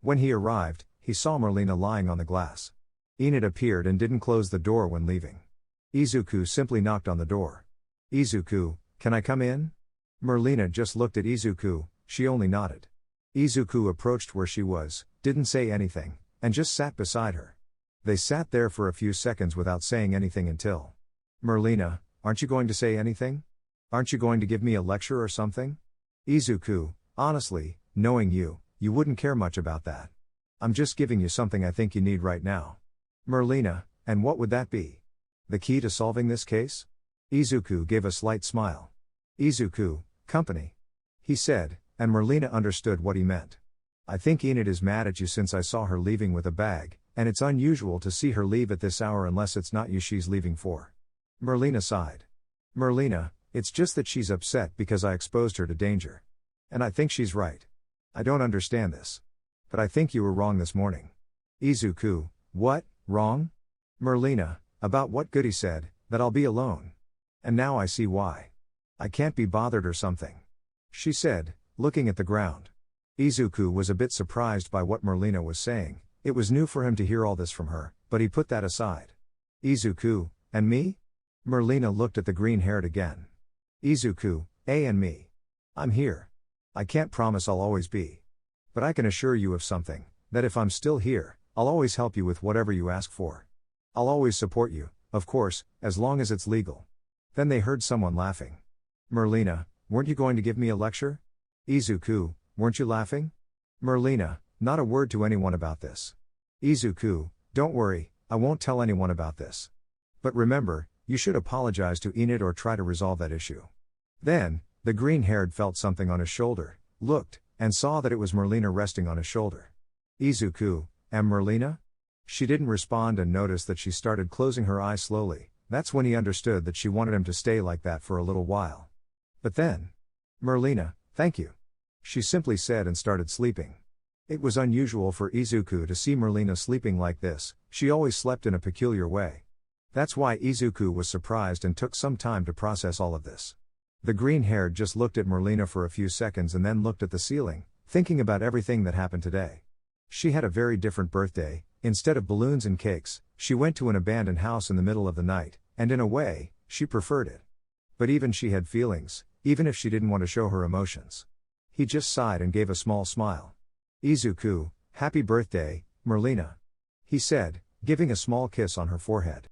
When he arrived, he saw Merlina lying on the glass. Enid appeared and didn't close the door when leaving. Izuku simply knocked on the door. Izuku, can I come in? Merlina just looked at Izuku, she only nodded. Izuku approached where she was, didn't say anything, and just sat beside her. They sat there for a few seconds without saying anything until. Merlina, aren't you going to say anything? Aren't you going to give me a lecture or something? Izuku, honestly, knowing you, you wouldn't care much about that. I'm just giving you something I think you need right now. Merlina, and what would that be? The key to solving this case? Izuku gave a slight smile. Izuku, company. He said, and Merlina understood what he meant. I think Enid is mad at you since I saw her leaving with a bag, and it's unusual to see her leave at this hour unless it's not you she's leaving for. Merlina sighed. Merlina, it's just that she's upset because I exposed her to danger. And I think she's right. I don't understand this. But I think you were wrong this morning. Izuku, what, wrong? Merlina, about what Goody said, that I'll be alone. And now I see why. I can't be bothered or something. She said, looking at the ground. Izuku was a bit surprised by what Merlina was saying, it was new for him to hear all this from her, but he put that aside. Izuku, and me? Merlina looked at the green-haired again. Izuku, and me. I'm here. I can't promise I'll always be. But I can assure you of something, that if I'm still here, I'll always help you with whatever you ask for. I'll always support you, of course, as long as it's legal. Then they heard someone laughing. Merlina, weren't you going to give me a lecture? Izuku, weren't you laughing? Merlina, not a word to anyone about this. Izuku, don't worry, I won't tell anyone about this. But remember, you should apologize to Enid or try to resolve that issue. Then, the green-haired felt something on his shoulder, looked, and saw that it was Merlina resting on his shoulder. Izuku, am Merlina? She didn't respond and noticed that she started closing her eyes slowly. That's when he understood that she wanted him to stay like that for a little while. But then, Merlina, thank you. She simply said and started sleeping. It was unusual for Izuku to see Merlina sleeping like this, she always slept in a peculiar way. That's why Izuku was surprised and took some time to process all of this. The green-haired just looked at Merlina for a few seconds and then looked at the ceiling, thinking about everything that happened today. She had a very different birthday. Instead of balloons and cakes, she went to an abandoned house in the middle of the night, and in a way, she preferred it. But even she had feelings, even if she didn't want to show her emotions. He just sighed and gave a small smile. "Izuku, happy birthday, Merlina," he said, giving a small kiss on her forehead.